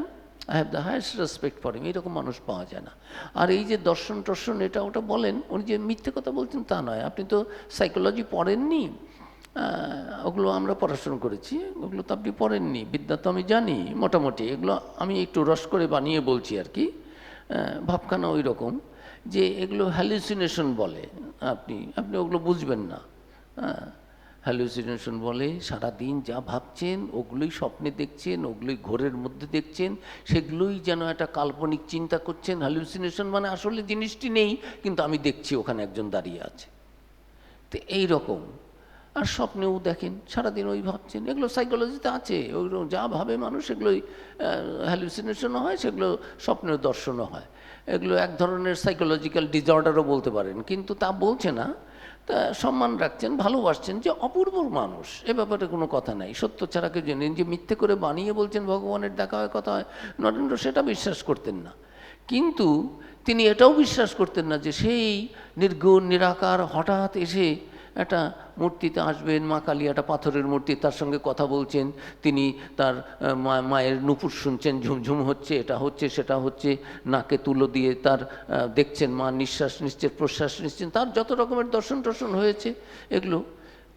I have the highest respect for him, এইরকম মানুষ পাওয়া যায় না। আর এই যে দর্শন টর্শন এটা ওটা বলেন, উনি যে মিথ্যে কথা বলছেন তা নয়। আপনি তো সাইকোলজি পড়েননি, ওগুলো আমরা পড়াশোনা করেছি, ওগুলো তো আপনি পড়েননি, বিদ্যা তো আমি জানি মোটামুটি, এগুলো আমি একটু রস করে বানিয়ে বলছি আর কি। ভাবখানা ওই রকম যে এগুলো হ্যালুসিনেশন বলে, আপনি ওগুলো বুঝবেন না। হ্যালুসিনেশন বলে, সারাদিন যা ভাবছেন ওগুলোই স্বপ্নে দেখছেন, ওগুলোই ঘোরের মধ্যে দেখছেন, সেগুলোই যেন একটা কাল্পনিক চিন্তা করছেন। হ্যালুসিনেশন মানে আসলে জিনিসটি নেই, কিন্তু আমি দেখছি ওখানে একজন দাঁড়িয়ে আছে, তো এই রকম। আর স্বপ্নেও দেখেন, সারাদিন ওই ভাবছেন, এগুলো সাইকোলজিতে আছে। ওইগুলো যা ভাবে মানুষ, এগুলোই হ্যালুসিনেশনও হয়, সেগুলো স্বপ্নের দর্শনও হয়। এগুলো এক ধরনের সাইকোলজিক্যাল ডিসঅর্ডারও বলতে পারেন, কিন্তু তা বলছে না। তা সম্মান রাখছেন, ভালোবাসছেন, যে অপূর্ব মানুষ, এ ব্যাপারে কোনো কথা নাই। সত্য ছাড়া কেউ জানেন, যে মিথ্যে করে বানিয়ে বলছেন ভগবানের দেখা হয়, কথা হয়, নরেন্দ্র সেটা বিশ্বাস করতেন না। কিন্তু তিনি এটাও বিশ্বাস করতেন না যে সেই নির্গুণ নিরাকার হঠাৎ এসে একটা মূর্তিতে আসবেন, মা কালী একটা পাথরের মূর্তি, তার সঙ্গে কথা বলছেন, তিনি তার মায়ের নুপুর শুনছেন, ঝুমঝুম হচ্ছে, এটা হচ্ছে সেটা হচ্ছে, নাকে তুলো দিয়ে তার দেখছেন, মা নিঃশ্বাস নিচ্ছেন, প্রশ্বাস নিচ্ছেন, তার যত রকমের দর্শন টর্শন হয়েছে, এগুলো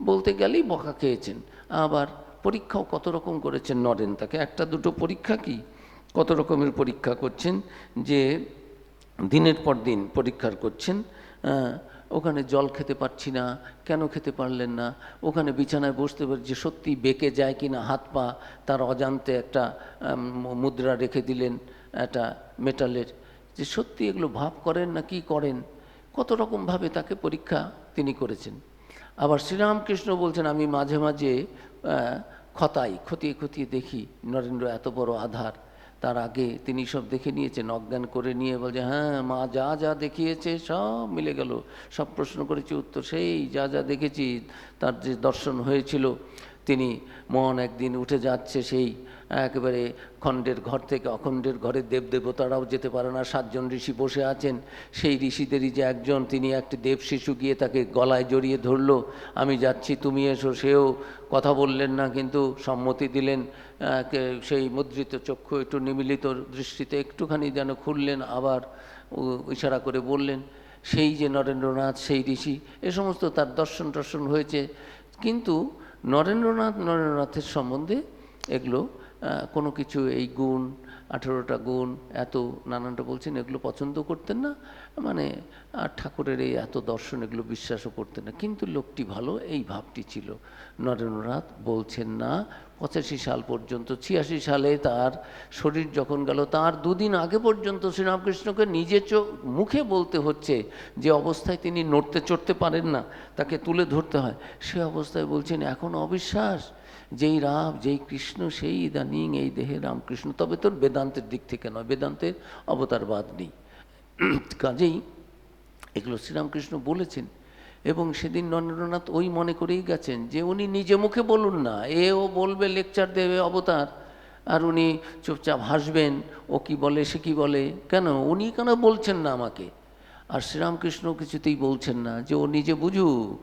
বলতে গেলেই বকা খেয়েছেন। আবার পরীক্ষাও কত রকম করেছেন নরেন, তাকে একটা দুটো পরীক্ষা কি, কত রকমের পরীক্ষা করছেন, যে দিনের পর দিন পরীক্ষার করছেন। ওখানে জল খেতে পারছি না, কেন খেতে পারলেন না? ওখানে বিছানায় বসতে পারছি, সত্যি বেঁকে যায় কি না হাত পা, তার অজান্তে একটা মুদ্রা রেখে দিলেন একটা মেটালের, যে সত্যি এগুলো ভাব করেন না কি করেন, কত রকমভাবে তাকে পরীক্ষা তিনি করেছেন। আবার শ্রীরামকৃষ্ণ বলছেন, আমি মাঝে মাঝে খতিয়ে খতিয়ে দেখি নরেন্দ্র এত বড় আধার, তার আগে তিনি সব দেখে নিয়েছেন, অজ্ঞান করে নিয়ে বলছে, হ্যাঁ মা যা যা দেখিয়েছে সব মিলে গেল, সব প্রশ্ন করেছি উত্তর সেই যা যা দেখেছি, তার যে দর্শন হয়েছিল তিনি মন একদিন উঠে যাচ্ছে সেই একেবারে খণ্ডের ঘর থেকে অখণ্ডের ঘরে, দেবদেবতারাও যেতে পারে না, 7 জন ঋষি বসে আছেন। সেই ঋষিদেরই যে একজন, তিনি একটি দেব শিশু গিয়ে তাকে গলায় জড়িয়ে ধরলো, আমি যাচ্ছি তুমি এসো। সেও কথা বললেন না, কিন্তু সম্মতি দিলেন। সেই মুদ্রিত চক্ষু একটু নিমিলিত দৃষ্টিতে একটুখানি যেন খুললেন, আবার ইশারা করে বললেন। সেই যে নরেন্দ্রনাথ, সেই ঋষি, এ সমস্ত তার দর্শন টর্শন হয়েছে। কিন্তু নরেন্দ্রনাথের সম্বন্ধে এগুলো কোনো কিছু, এই গুণ, 18টা গুণ, এত নানানটা বলছেন, এগুলো পছন্দ করতেন না। মানে ঠাকুরের এই এত দর্শন, এগুলো বিশ্বাসও করতেন না। কিন্তু লোকটি ভালো, এই ভাবটি ছিল। নরেন্দ্রনাথ বলছেন না 85 সাল পর্যন্ত। 86 সালে তার শরীর যখন গেল, তার 2 দিন আগে পর্যন্ত শ্রীরামকৃষ্ণকে নিজে মুখে বলতে হচ্ছে, যে অবস্থায় তিনি নড়তে চড়তে পারেন না, তাকে তুলে ধরতে হয়, সে অবস্থায় বলছেন এখন অবিশ্বাস, যেই রাম, যেই কৃষ্ণ, সেই ইদানিং এই দেহে রামকৃষ্ণ। তবে তোর বেদান্তের দিক থেকে নয়, বেদান্তের অবতারবাদ নেই। কাজেই এগুলো শ্রীরামকৃষ্ণ বলেছেন। এবং সেদিন নরেন্দ্রনাথ ওই মনে করেই গেছেন যে উনি নিজে মুখে বলুন না, ও বলবে, লেকচার দেবে অবতার, আর উনি চুপচাপ হাসবেন, ও কি বলে সে কি বলে, কেন উনি কেন বলছেন না আমাকে। আর শ্রীরামকৃষ্ণ কিছুতেই বলছেন না যে ও নিজে বুঝুক,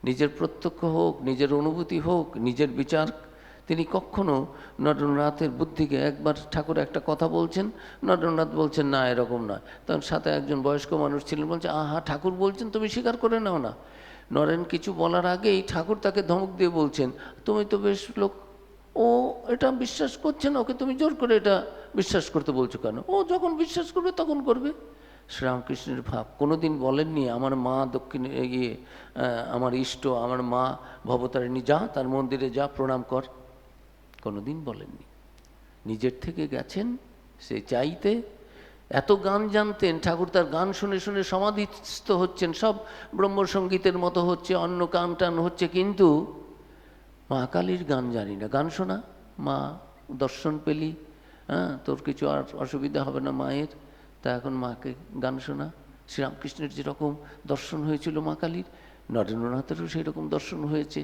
নিজের প্রত্যক্ষ হোক, নিজের অনুভূতি হোক, নিজের বিচার। তিনি কখনো নরেন্দ্রনাথের বুদ্ধিকে, একবার ঠাকুর একটা কথা বলছেন, নরেন্দ্রনাথ বলছেন না এরকম নয়, তখন সাথে একজন বয়স্ক মানুষ ছিলেন, বলছে আহা ঠাকুর বলছেন, তুমি স্বীকার করে নাও না। নরেন কিছু বলার আগেই ঠাকুর তাকে ধমক দিয়ে বলছেন, তুমি তো বেশ লোক, ও এটা বিশ্বাস করছে না, ওকে তুমি জোর করে এটা বিশ্বাস করতে বলছো কেন? ও যখন বিশ্বাস করবে তখন করবে। শ্রীরামকৃষ্ণের ভাব। কোনো দিন বলেননি আমার মা দক্ষিণে গিয়ে, আমার ইষ্ট, আমার মা ভবতারিণী, যা তার মন্দিরে যা প্রণাম কর, কোনো দিন বলেননি। নিজের থেকে গেছেন সে চাইতে। এত গান জানতেন ঠাকুর, তার গান শুনে শুনে সমাধিস্থ হচ্ছেন, সব ব্রহ্মসঙ্গীতের মতো হচ্ছে, অন্য গান টান হচ্ছে, কিন্তু মা কালীর গান জানি না। গান শোনা, মা দর্শন পেলি, তোর কিছু আর অসুবিধা হবে না মায়ের, তা এখন মাকে গান শোনা। শ্রীরামকৃষ্ণের যেরকম দর্শন হয়েছিল মা কালীর, নরেন্দ্রনাথেরও সেই রকম দর্শন হয়েছে।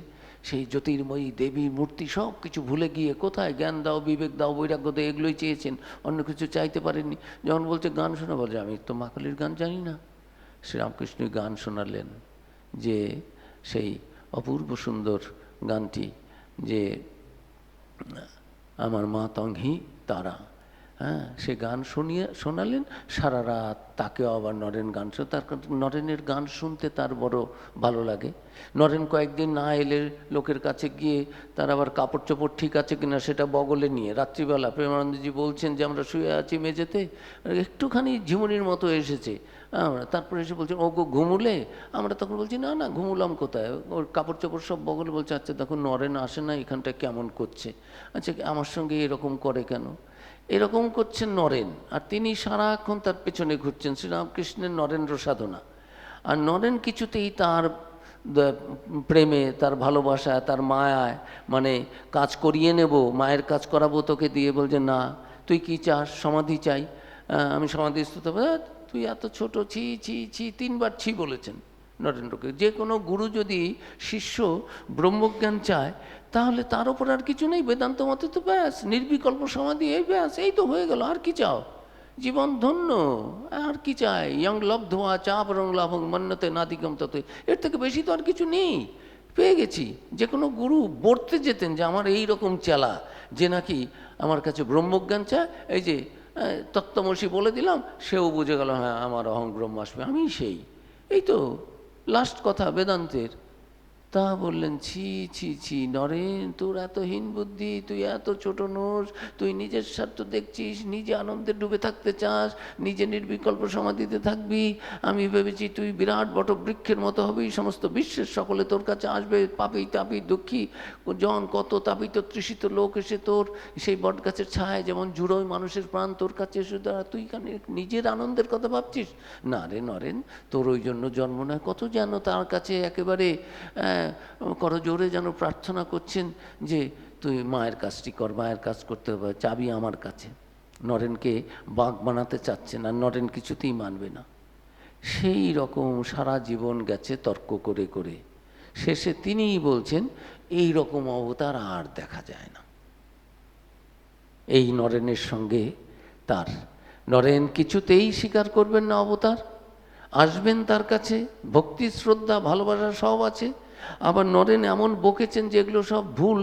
সেই জ্যোতির্ময়ী দেবী মূর্তি সব কিছু ভুলে গিয়ে কোথায় জ্ঞান দাও, বিবেক দাও, বৈরাগ্য দাও, এগুলোই চেয়েছেন, অন্য কিছু চাইতে পারেননি। যখন বলছে গান শোনা, বলছে আমি তো মা কালীর গান জানি না। শ্রীরামকৃষ্ণ গান শোনালেন, যে সেই অপূর্ব সুন্দর গানটি, যে আমার মা তংহি তারা, সে গান শোনালেন সারা রাত। তাকেও আবার নরেন গান তার নরেনের গান শুনতে তার বড় ভালো লাগে। নরেন কয়েকদিন না এলে লোকের কাছে গিয়ে তার আবার কাপড় চোপড় ঠিক আছে কিনা সেটা বগলে নিয়ে, রাত্রিবেলা প্রেমানন্দজি বলছেন যে আমরা শুয়ে আছি মেঝেতে, একটুখানি ঝিমুনির মতো এসেছে, তারপরে এসে বলছেন ও গো ঘুমুলে। আমরা তখন বলছি না না ঘুমুলাম কোথায়, ওর কাপড় চোপড় সব বগলে। বলছে আচ্ছা দেখো নরেন আসে না, এখানটা কেমন করছে, আচ্ছা আমার সঙ্গে এরকম করে কেন, এরকম করছেন নরেন। আর তিনি সারাক্ষণ তার পেছনে ঘুরছেন, শ্রীরামকৃষ্ণের নরেন্দ্র সাধনা। আর নরেন কিছুতেই তার প্রেমে, তার ভালোবাসায়, তার মায়ায়, মানে কাজ করিয়ে নেব, মায়ের কাজ করাবো তোকে দিয়ে, বলছে না তুই কি চাস, সমাধি চাই, আমি সমাধিস্থ হবো। তুই এত ছোট, ছি ছি ছি, 3বার ছি বলেছেন নরেন্দ্রকে। যে কোনো গুরু যদি শিষ্য ব্রহ্মজ্ঞান চায়, তাহলে তার ওপর আর কিছু নেই, বেদান্ত মতে তো ব্যাস নির্বিকল্প সমাধি, এই ব্যাস, এই তো হয়ে গেল, আর কি চাও, জীবন ধন্য, আর কি চাই, ইয়ং লভ ধোয়া চাপ রং লাভং মন্যতে নাদিকম তত, এর থেকে বেশি তো আর কিছু নেই, পেয়ে গেছি। যে কোনো গুরু বলতে যেতেন যে আমার এই রকম চেলা, যে নাকি আমার কাছে ব্রহ্মজ্ঞান চায়, এই যে তত্ত্বমসি বলে দিলাম, সেও বুঝে গেল হ্যাঁ আমার অহং ব্রহ্মাস্মি, আমি সেই, এই তো লাস্ট কথা বেদান্তের। তা বললেন ছি ছি ছি নরেন, তোর এত হীন বুদ্ধি, তুই এত ছোট নোস, তুই নিজের স্বার্থ দেখছিস, নিজে আনন্দে ডুবে থাকতে চাস, নিজে নির্বিকল্প সমাধিতে থাকবি, আমি ভেবেছি তুই বিরাট বটবৃক্ষের মতো হবি, সমস্ত বিশ্বের সকলে তোর কাছে আসবে, পাপি তাপি দুঃখী জন, কত তাপিত তৃষিত লোক এসে তোর সেই বট গাছের ছায় যেমন জুড়োয় মানুষের প্রাণ, তোর কাছে এসে দাঁড়া, তুই নিজের আনন্দের কথা ভাবছিস। না রে নরেন, তোর ওই জন্য জন্ম নয়। কত যেন তার কাছে একেবারে করজোরে যেন প্রার্থনা করছেন যে তুই মায়ের কাজটি কর, মায়ের কাজ করতে হবে, চাবি আমার কাছে। নরেনকে বাঘ বানাতে চাচ্ছেন, আর নরেন কিছুতেই মানবে না। সেই রকম সারা জীবন গেছে তর্ক করে করে। শেষে তিনিই বলছেন এই রকম অবতার আর দেখা যায় না। এই নরেনের সঙ্গে তার নরেন কিছুতেই স্বীকার করবেন না অবতার, আসবেন তার কাছে, ভক্তি শ্রদ্ধা ভালোবাসা সব আছে। আবার নরেন এমন বকেছেন যে এগুলো সব ভুল।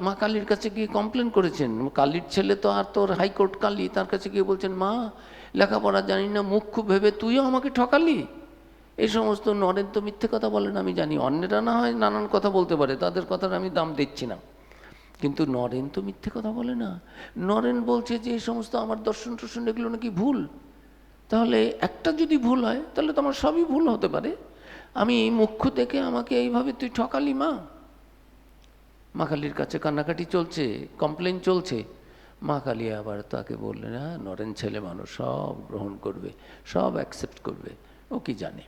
মা কালীর কাছে গিয়ে কমপ্লেন করেছেন। কালীর ছেলে তো আর তোর হাইকোর্ট কালী, তার কাছে গিয়ে বলছেন মা লেখাপড়া জানি না, মুখ্য ভেবে তুইও আমাকে ঠকালি। এই সমস্ত নরেন তো মিথ্যে কথা বলেন আমি জানি, অন্যেরা না হয় নানান কথা বলতে পারে, তাদের কথার আমি দাম দিচ্ছি না, কিন্তু নরেন তো মিথ্যে কথা বলে না। নরেন বলছে যে এই সমস্ত আমার দর্শন টর্শন এগুলো নাকি ভুল। তাহলে একটা যদি ভুল হয় তাহলে তো আমার সবই ভুল হতে পারে। আমি মুখ্য দেখে আমাকে এইভাবে তুই ঠকালি মা। মা কালীর কাছে কান্নাকাটি চলছে, কমপ্লেন চলছে। মা কালী আবার তাকে বললেন হ্যাঁ নরেন ছেলে মানুষ, সব গ্রহণ করবে, সব অ্যাকসেপ্ট করবে, ও কি জানে।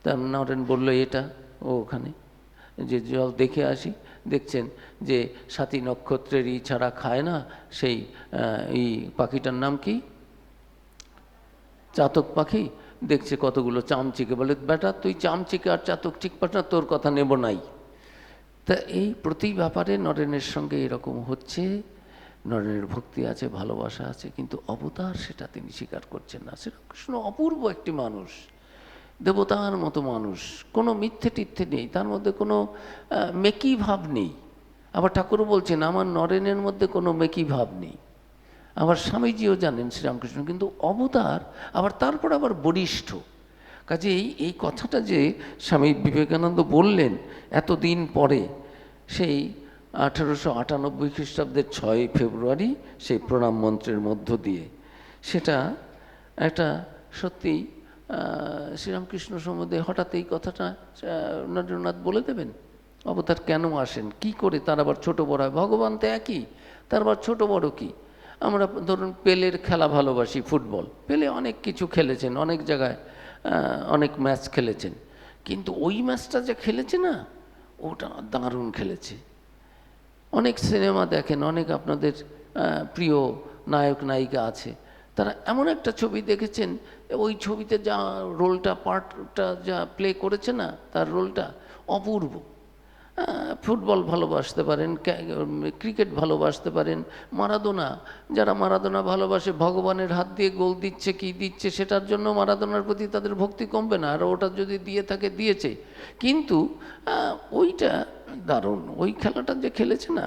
তা নরেন বললো এটা ও ওখানে যে জল দেখে আসি। দেখছেন যে সাতী নক্ষত্রের ছাড়া খায় না সেই এই পাখিটার নাম কি, চাতক পাখি। দেখছে কতগুলো চামচিকে, বলে বেটা তুই চামচিকে আর চাতক ঠিক পাস না, তোর কথা নেব নাই। তা এই প্রতি ব্যাপারে নরেনের সঙ্গে এরকম হচ্ছে। নরেনের ভক্তি আছে, ভালোবাসা আছে, কিন্তু অবতার সেটা তিনি স্বীকার করছেন না। শ্রীরামকৃষ্ণ অপূর্ব একটি মানুষ, দেবতার মতো মানুষ, কোনো মিথ্যে টিথ্যে নেই, তার মধ্যে কোনো মেকি ভাব নেই। আবার ঠাকুরও বলছেন আমার নরেনের মধ্যে কোনো মেকি ভাব নেই। আবার স্বামীজিও জানেন শ্রীরামকৃষ্ণ কিন্তু অবতার, আবার তারপর আবার বরিষ্ঠ। কাজেই এই কথাটা যে স্বামী বিবেকানন্দ বললেন এতদিন পরে, সেই 1898 খ্রিস্টাব্দের 6 ফেব্রুয়ারি সেই প্রণাম মন্ত্রের মধ্য দিয়ে, সেটা একটা সত্যি শ্রীরামকৃষ্ণ সম্বন্ধে হঠাৎ এই কথাটা নরেন্দ্রনাথ বলে দেবেন। অবতার কেন আসেন, কি করে তার আবার ছোট বড় হয়? ভগবান তো একই, তার আবার ছোট বড় কি? আমরা ধরুন পেলের খেলা ভালোবাসি, ফুটবল। পেলে অনেক কিছু খেলেছেন, অনেক জায়গায় অনেক ম্যাচ খেলেছেন, কিন্তু ওই ম্যাচটা যে খেলেছে না, ওটা দারুণ খেলেছে। অনেক সিনেমা দেখেন, অনেক আপনাদের প্রিয় নায়ক নায়িকা আছে, তারা এমন একটা ছবি দেখেছেন, ওই ছবিতে যা রোলটা পার্টটা যা প্লে করেছে না, তার রোলটা অপূর্ব। ফুটবল ভালোবাসতে পারেন, ক্রিকেট ভালোবাসতে পারেন, মারাদোনা, যারা মারাদোনা ভালোবাসে, ভগবানের হাত দিয়ে গোল দিচ্ছে কি দিচ্ছে সেটার জন্য মারাদোনার প্রতি তাদের ভক্তি কমবে না, আর ওটা যদি দিয়ে থাকে দিয়েছে। কিন্তু ওইটা দারুণ, ওই খেলাটা যে খেলেছে না,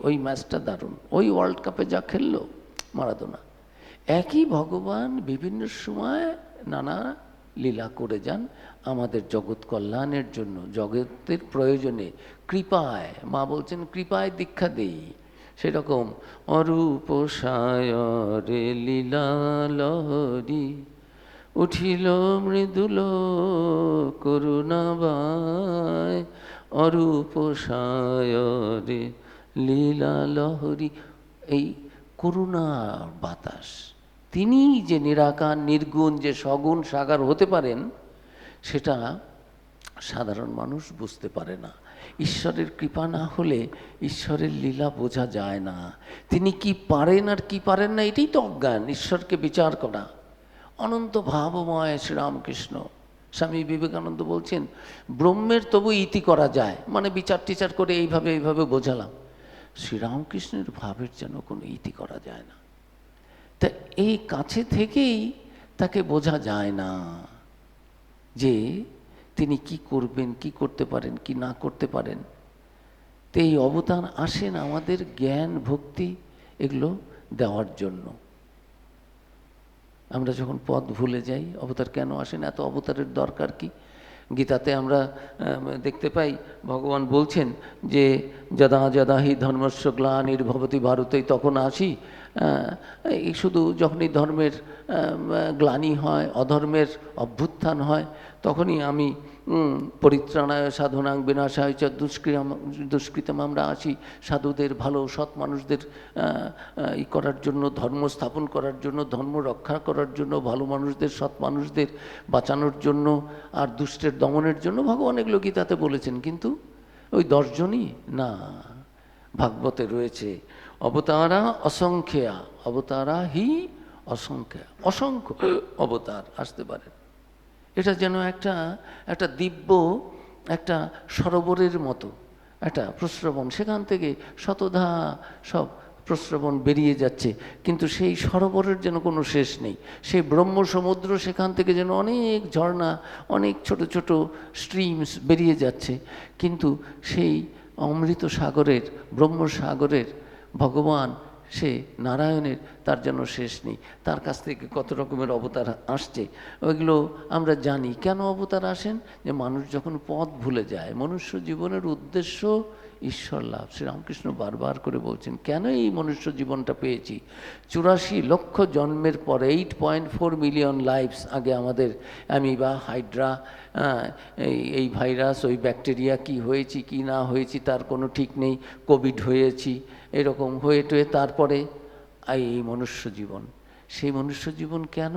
ওই ম্যাচটা দারুণ, ওই ওয়ার্ল্ড কাপে যা খেললো মারাদোনা। একই ভগবান বিভিন্ন সময় নানা লীলা করে যান আমাদের জগৎ কল্যাণের জন্য, জগতের প্রয়োজনে, কৃপায়। মা বলছেন কৃপায় দীক্ষা দেই। সেরকম অরূপ সায়রে লীলা লহরী, উঠিল মৃদুল করুণাবায়, অরূপ সায়রে লীলা লহরী। এই করুণার বাতাস, তিনি যে নিরাকার নির্গুণ, যে সগুণ সাকার হতে পারেন, সেটা সাধারণ মানুষ বুঝতে পারে না। ঈশ্বরের কৃপা না হলে ঈশ্বরের লীলা বোঝা যায় না। তিনি কি পারেন আর কি পারেন না, এটাই তো অজ্ঞান, ঈশ্বরকে বিচার করা। অনন্ত ভাবময় শ্রীরামকৃষ্ণ। স্বামী বিবেকানন্দ বলছেন ব্রহ্মের তবু ইতি করা যায়, মানে বিচার টিচার করে এইভাবে এইভাবে বোঝালাম। শ্রীরামকৃষ্ণের ভাবের যেন কোনো ইতি করা যায় না। তা এই কাছে থেকেই তাকে বোঝা যায় না যে তিনি কি করবেন, কি করতে পারেন, কি না করতে পারেন। তো এই অবতার আসেন আমাদের জ্ঞান ভক্তি এগুলো দেওয়ার জন্য। আমরা যখন পথ ভুলে যাই, অবতার কেন আসেন, এত অবতারের দরকার কি? গীতাতে আমরা দেখতে পাই ভগবান বলছেন যে যদা যদা হি ধর্মস্য গ্লানির্ভবতি ভারতে, তখন আসি। এই শুধু যখনই ধর্মের গ্লানি হয়, অধর্মের অভ্যুত্থান হয়, তখনই আমি পরিত্রাণায় সাধনাং বিনাশায় চ দুষ্কৃতম আমরা আসি। সাধুদের, ভালো সৎ মানুষদের ই করার জন্য, ধর্ম স্থাপন করার জন্য, ধর্ম রক্ষা করার জন্য, ভালো মানুষদের, সৎ মানুষদের বাঁচানোর জন্য, আর দুষ্টের দমনের জন্য ভগবান এগুলো গীতাতে বলেছেন। কিন্তু ওই 10 জনই না, ভাগবতে রয়েছে অবতারা অসংখ্যা, অবতারা হি অসংখ্যা, অসংখ্য অবতার আসতে পারেন। এটা যেন একটা দিব্য একটা সরোবরের মতো একটা প্রস্রবণ, সেখান থেকে শতধা সব প্রস্রবণ বেরিয়ে যাচ্ছে, কিন্তু সেই সরোবরের যেন কোনো শেষ নেই। সেই ব্রহ্ম সমুদ্র, সেখান থেকে যেন অনেক ঝর্ণা, অনেক ছোট ছোট স্ট্রিমস বেরিয়ে যাচ্ছে, কিন্তু সেই অমৃত সাগরের, ব্রহ্ম সাগরের ভগবান, সে নারায়ণের, তার যেন শেষ নেই। তার কাছ থেকে কত রকমের অবতার আসছে, ওইগুলো আমরা জানি। কেন অবতার আসেন? যে মানুষ যখন পথ ভুলে যায়। মনুষ্য জীবনের উদ্দেশ্য ঈশ্বর লাভ। শ্রীরামকৃষ্ণ বারবার করে বলছেন, কেন এই মনুষ্য জীবনটা পেয়েছি? 84 লক্ষ জন্মের পরে 8.4 মিলিয়ন লাইফস আগে আমাদের অ্যামিবা, হাইড্রা, এই ভাইরাস, ওই ব্যাকটেরিয়া, কি হয়েছি কি না হয়েছি তার কোনো ঠিক নেই, কোভিড হয়েছি, এরকম হয়ে টয়ে তারপরে এই মনুষ্য জীবন। সেই মনুষ্য জীবন কেন?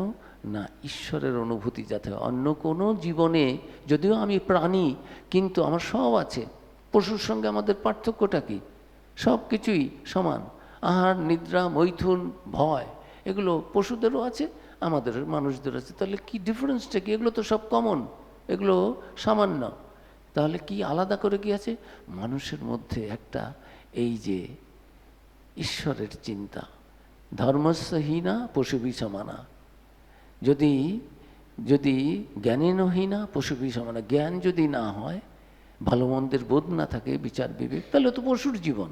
না ঈশ্বরের অনুভূতি যাতে হয়। অন্য কোনো জীবনে, যদিও আমি প্রাণী, কিন্তু আমার সব আছে। পশুর সঙ্গে আমাদের পার্থক্যটা কি? সব কিছুই সমান। আহার, নিদ্রা, মৈথুন, ভয়, এগুলো পশুদেরও আছে, আমাদের মানুষদের আছে। তাহলে কি ডিফারেন্সটা কি? এগুলো তো সব কমন, এগুলো সামান্য। তাহলে কি আলাদা করে কি আছে? মানুষের মধ্যে একটা এই যে ঈশ্বরের চিন্তা, ধর্মস্যহীনা পশুবি সমানা। যদি যদি জ্ঞানেনহীনা পশুবি সমানা, জ্ঞান যদি না হয়, ভালো মন্দের বোধ না থাকে, বিচার বিবেক, তাহলে তো পশুর জীবন।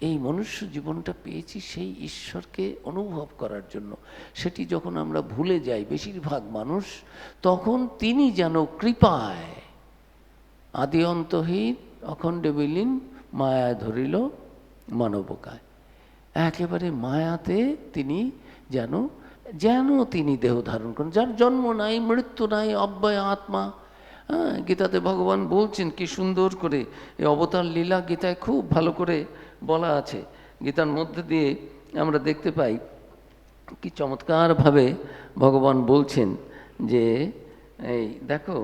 এই মনুষ্য জীবনটা পেয়েছি সেই ঈশ্বরকে অনুভব করার জন্য। সেটি যখন আমরা ভুলে যাই বেশিরভাগ মানুষ, তখন তিনি যেন কৃপায় আদি অন্তহীন অখণ্ড বিলীন মায়ায় ধরিল মানবকায়। একেবারে মায়াতে তিনি যেন যেন তিনি দেহ ধারণ করেন, যার জন্ম নাই, মৃত্যু নাই, অব্যয় আত্মা। হ্যাঁ, গীতাতে ভগবান বলছেন কি সুন্দর করে, এই অবতার লীলা গীতায় খুব ভালো করে বলা আছে। গীতার মধ্যে দিয়ে আমরা দেখতে পাই কি চমৎকারভাবে ভগবান বলছেন যে এই দেখো,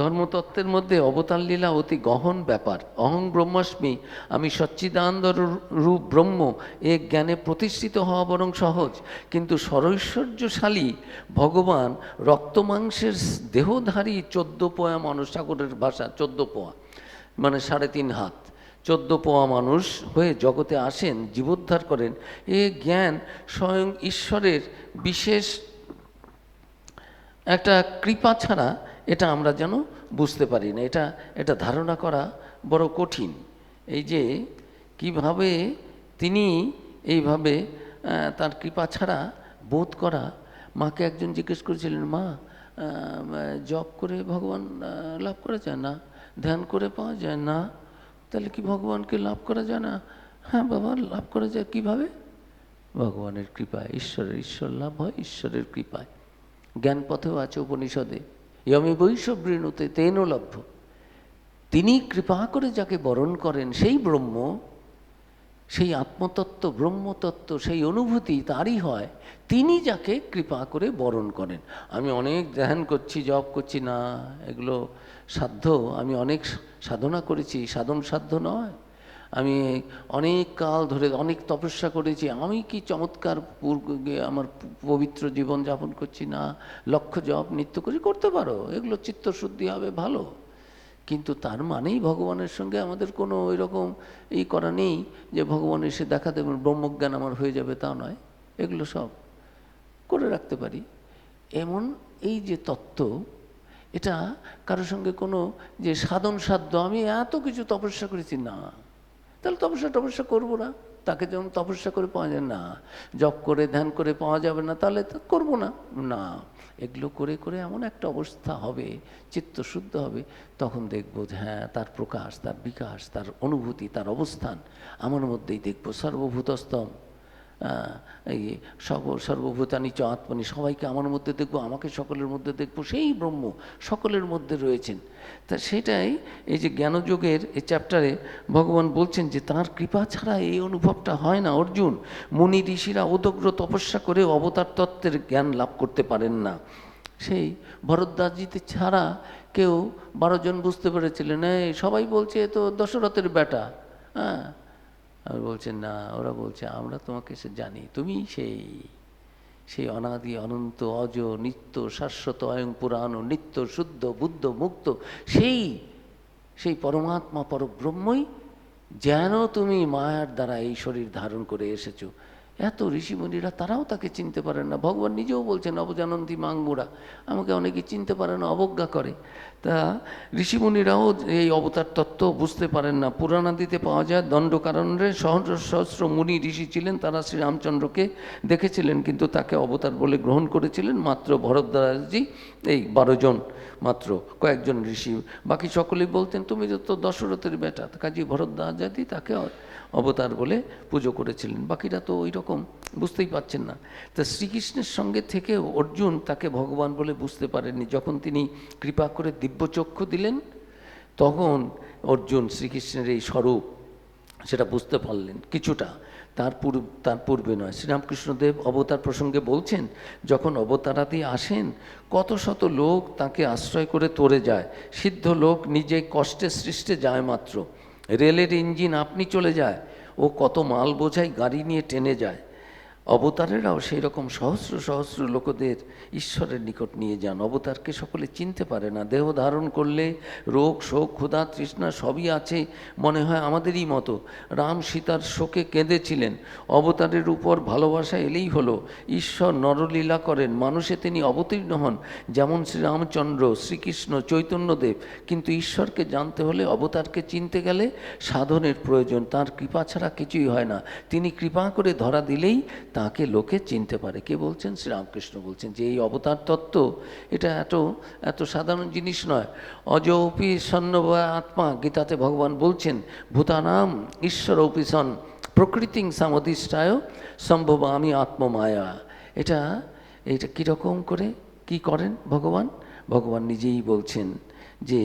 ধর্মতত্ত্বের মধ্যে অবতার লীলা অতি গহন ব্যাপার। অহং ব্রহ্মাস্মি, আমি সচ্চিদানন্দ রূপ ব্রহ্ম, এ জ্ঞানে প্রতিষ্ঠিত হওয়া বরং সহজ। কিন্তু সরৈশ্বর্যশালী ভগবান রক্তমাংসের দেহধারী 14 পোয়া মানুষ, ঠাকুরের ভাষা 14 পোয়া মানে 3.5 হাত, 14 পোয়া মানুষ হয়ে জগতে আসেন, জীবোদ্ধার করেন। এ জ্ঞান স্বয়ং ঈশ্বরের বিশেষ একটা কৃপা ছাড়া এটা আমরা যেন বুঝতে পারি না। এটা ধারণা করা বড় কঠিন। এই যে কিভাবে তিনি এইভাবে তার কৃপা ছাড়া বোধ করা। মাকে একজন জিজ্ঞেস করেছিলেন, মা জপ করে ভগবান লাভ করা যায় না? ধ্যান করে পাওয়া যায় না? তাহলে কি ভগবানকে লাভ করা যায় না? হ্যাঁ বাবা, লাভ করা যায়। কিভাবে? ভগবানের কৃপায়। ঈশ্বর লাভ হয় ঈশ্বরের কৃপায়। জ্ঞান পথেও আছে উপনিষদে, ইয়মি বৈষবৃণুতে তেন লভ্য। তিনি কৃপা করে যাকে বরণ করেন, সেই ব্রহ্ম, সেই আত্মতত্ত্ব, ব্রহ্মতত্ত্ব, সেই অনুভূতি তারই হয়। তিনি যাকে কৃপা করে বরণ করেন। আমি অনেক ধ্যান করছি, জপ করছি, না, এগুলো সাধ্য। আমি অনেক সাধনা করেছি, সাধন সাধ্য নয়। আমি অনেক কাল ধরে অনেক তপস্যা করেছি, আমি কি চমৎকার আমার পবিত্র জীবন যাপন করছি, না, লক্ষ্য জপ নিত্য করে করতে পারো, এগুলো চিত্তশুদ্ধি হবে, ভালো। কিন্তু তার মানেই ভগবানের সঙ্গে আমাদের কোনো ওই রকম এই করা নেই যে ভগবান এসে দেখা দেবেন, ব্রহ্মজ্ঞান আমার হয়ে যাবে, তা নয়। এগুলো সব করে রাখতে পারি এমন এই যে তত্ত্ব, এটা কারোর সঙ্গে কোনো যে সাধন সাধ্য, আমি এত কিছু তপস্যা করেছি, না, তাহলে তপস্যা করবো না। তাকে যেমন তপস্যা করে পাওয়া যায় না, জপ করে ধ্যান করে পাওয়া যাবে না, তাহলে তো করবো না। না, এগুলো করে করে এমন একটা অবস্থা হবে, চিত্ত শুদ্ধ হবে, তখন দেখবো যে হ্যাঁ, তার প্রকাশ, তার বিকাশ, তার অনুভূতি, তার অবস্থান আমার মধ্যেই দেখবো। সর্বভূতস্তম এই সর্বভূতানি চ আত্মনি, সবাইকে আমার মধ্যে দেখবো, আমাকে সকলের মধ্যে দেখবো, সেই ব্রহ্ম সকলের মধ্যে রয়েছেন। তা সেটাই এই যে জ্ঞানযোগের এই চ্যাপ্টারে ভগবান বলছেন যে তাঁর কৃপা ছাড়া এই অনুভবটা হয় না অর্জুন। মুনি ঋষিরা ওদগ্র তপস্যা করে অবতার তত্ত্বের জ্ঞান লাভ করতে পারেন না। সেই ভরদ্বাজজিতে ছাড়া কেউ 12 জন বুঝতে পেরেছিলেন, এই সবাই বলছে এ তো দশরথের বেটা। হ্যাঁ, আর বলছেন না, ওরা বলছে আমরা তোমাকে সে জানি, তুমি সেই অনাদি অনন্ত অজ নিত্য শাশ্বত অয়ং পুরাণ নিত্য শুদ্ধ বুদ্ধ মুক্ত, সেই সেই পরমাত্মা পরব্রহ্মই যেন তুমি মায়ার দ্বারা এই শরীর ধারণ করে এসেছো। এত ঋষিমুনিরা তারাও তাকে চিনতে পারেন না। ভগবান নিজেও বলছেন অবজানন্তি মাঙ্গুরা, আমাকে অনেকে চিনতে পারে না, অবজ্ঞা করে। তা ঋষিমুনিরাও এই অবতার তত্ত্ব বুঝতে পারেন না। পুরাণাদিতে পাওয়া যায় দণ্ডকারণ্যে সহস্র সহস্র মুনি ঋষি ছিলেন, তারা শ্রীরামচন্দ্রকে দেখেছিলেন কিন্তু তাকে অবতার বলে গ্রহণ করেছিলেন মাত্র ভরদ্বাজজি, এই 12 জন মাত্র, কয়েকজন ঋষি। বাকি সকলেই বলতেন তুমি তো দশরথের বেটা, কাজী ভরদ্বাজাদি তাকে অবতার বলে পুজো করেছিলেন। বাকিরা তো ওই রকম বুঝতেই পারছেন না। তা শ্রীকৃষ্ণের সঙ্গে থেকেও অর্জুন তাকে ভগবান বলে বুঝতে পারেননি। যখন তিনি কৃপা করে দিব্যচক্ষু দিলেন তখন অর্জুন শ্রীকৃষ্ণের এই স্বরূপ সেটা বুঝতে পারলেন কিছুটা। তার পূর্বে নয়। শ্রীরামকৃষ্ণদেব অবতার প্রসঙ্গে বলছেন, যখন অবতারাদি আসেন কত শত লোক তাকে আশ্রয় করে তরে যায়। সিদ্ধ লোক নিজে কষ্টে সৃষ্টে যায় মাত্র, রেলের ইঞ্জিন আপনি চলে যায়, ও কত মাল বোঝাই গাড়ি নিয়ে টেনে যায়। অবতারেরাও সেই রকম সহস্র সহস্র লোকদের ঈশ্বরের নিকট নিয়ে যান। অবতারকে সকলে চিনতে পারে না। দেহ ধারণ করলে রোগ শোক ক্ষুধা তৃষ্ণা সবই আছে, মনে হয় আমাদেরই মতো। রাম সীতার শোকে কেঁদেছিলেন, অবতারের উপর ভালোবাসা এলেই হলো। ঈশ্বর নরলীলা করেন, মানুষে তিনি অবতীর্ণ হন, যেমন শ্রীরামচন্দ্র শ্রীকৃষ্ণ চৈতন্যদেব। কিন্তু ঈশ্বরকে জানতে হলে, অবতারকে চিনতে গেলে সাধনের প্রয়োজন। তার কৃপা ছাড়া কিছুই হয় না। তিনি কৃপা করে ধরা দিলেই তাকে লোকে চিনতে পারে। কে বলছেন? শ্রীরামকৃষ্ণ বলছেন যে এই অবতার তত্ত্ব এটা এত সাধারণ জিনিস নয়। অজপি সন্নবা আত্মা, গীতাতে ভগবান বলছেন ভূতানাম ঈশ্বরপি সন প্রকৃতিং সমধিষ্ঠায় সম্ভবামি আত্মমায়া। এটা কীরকম করে কি করেন ভগবান? ভগবান নিজেই বলছেন যে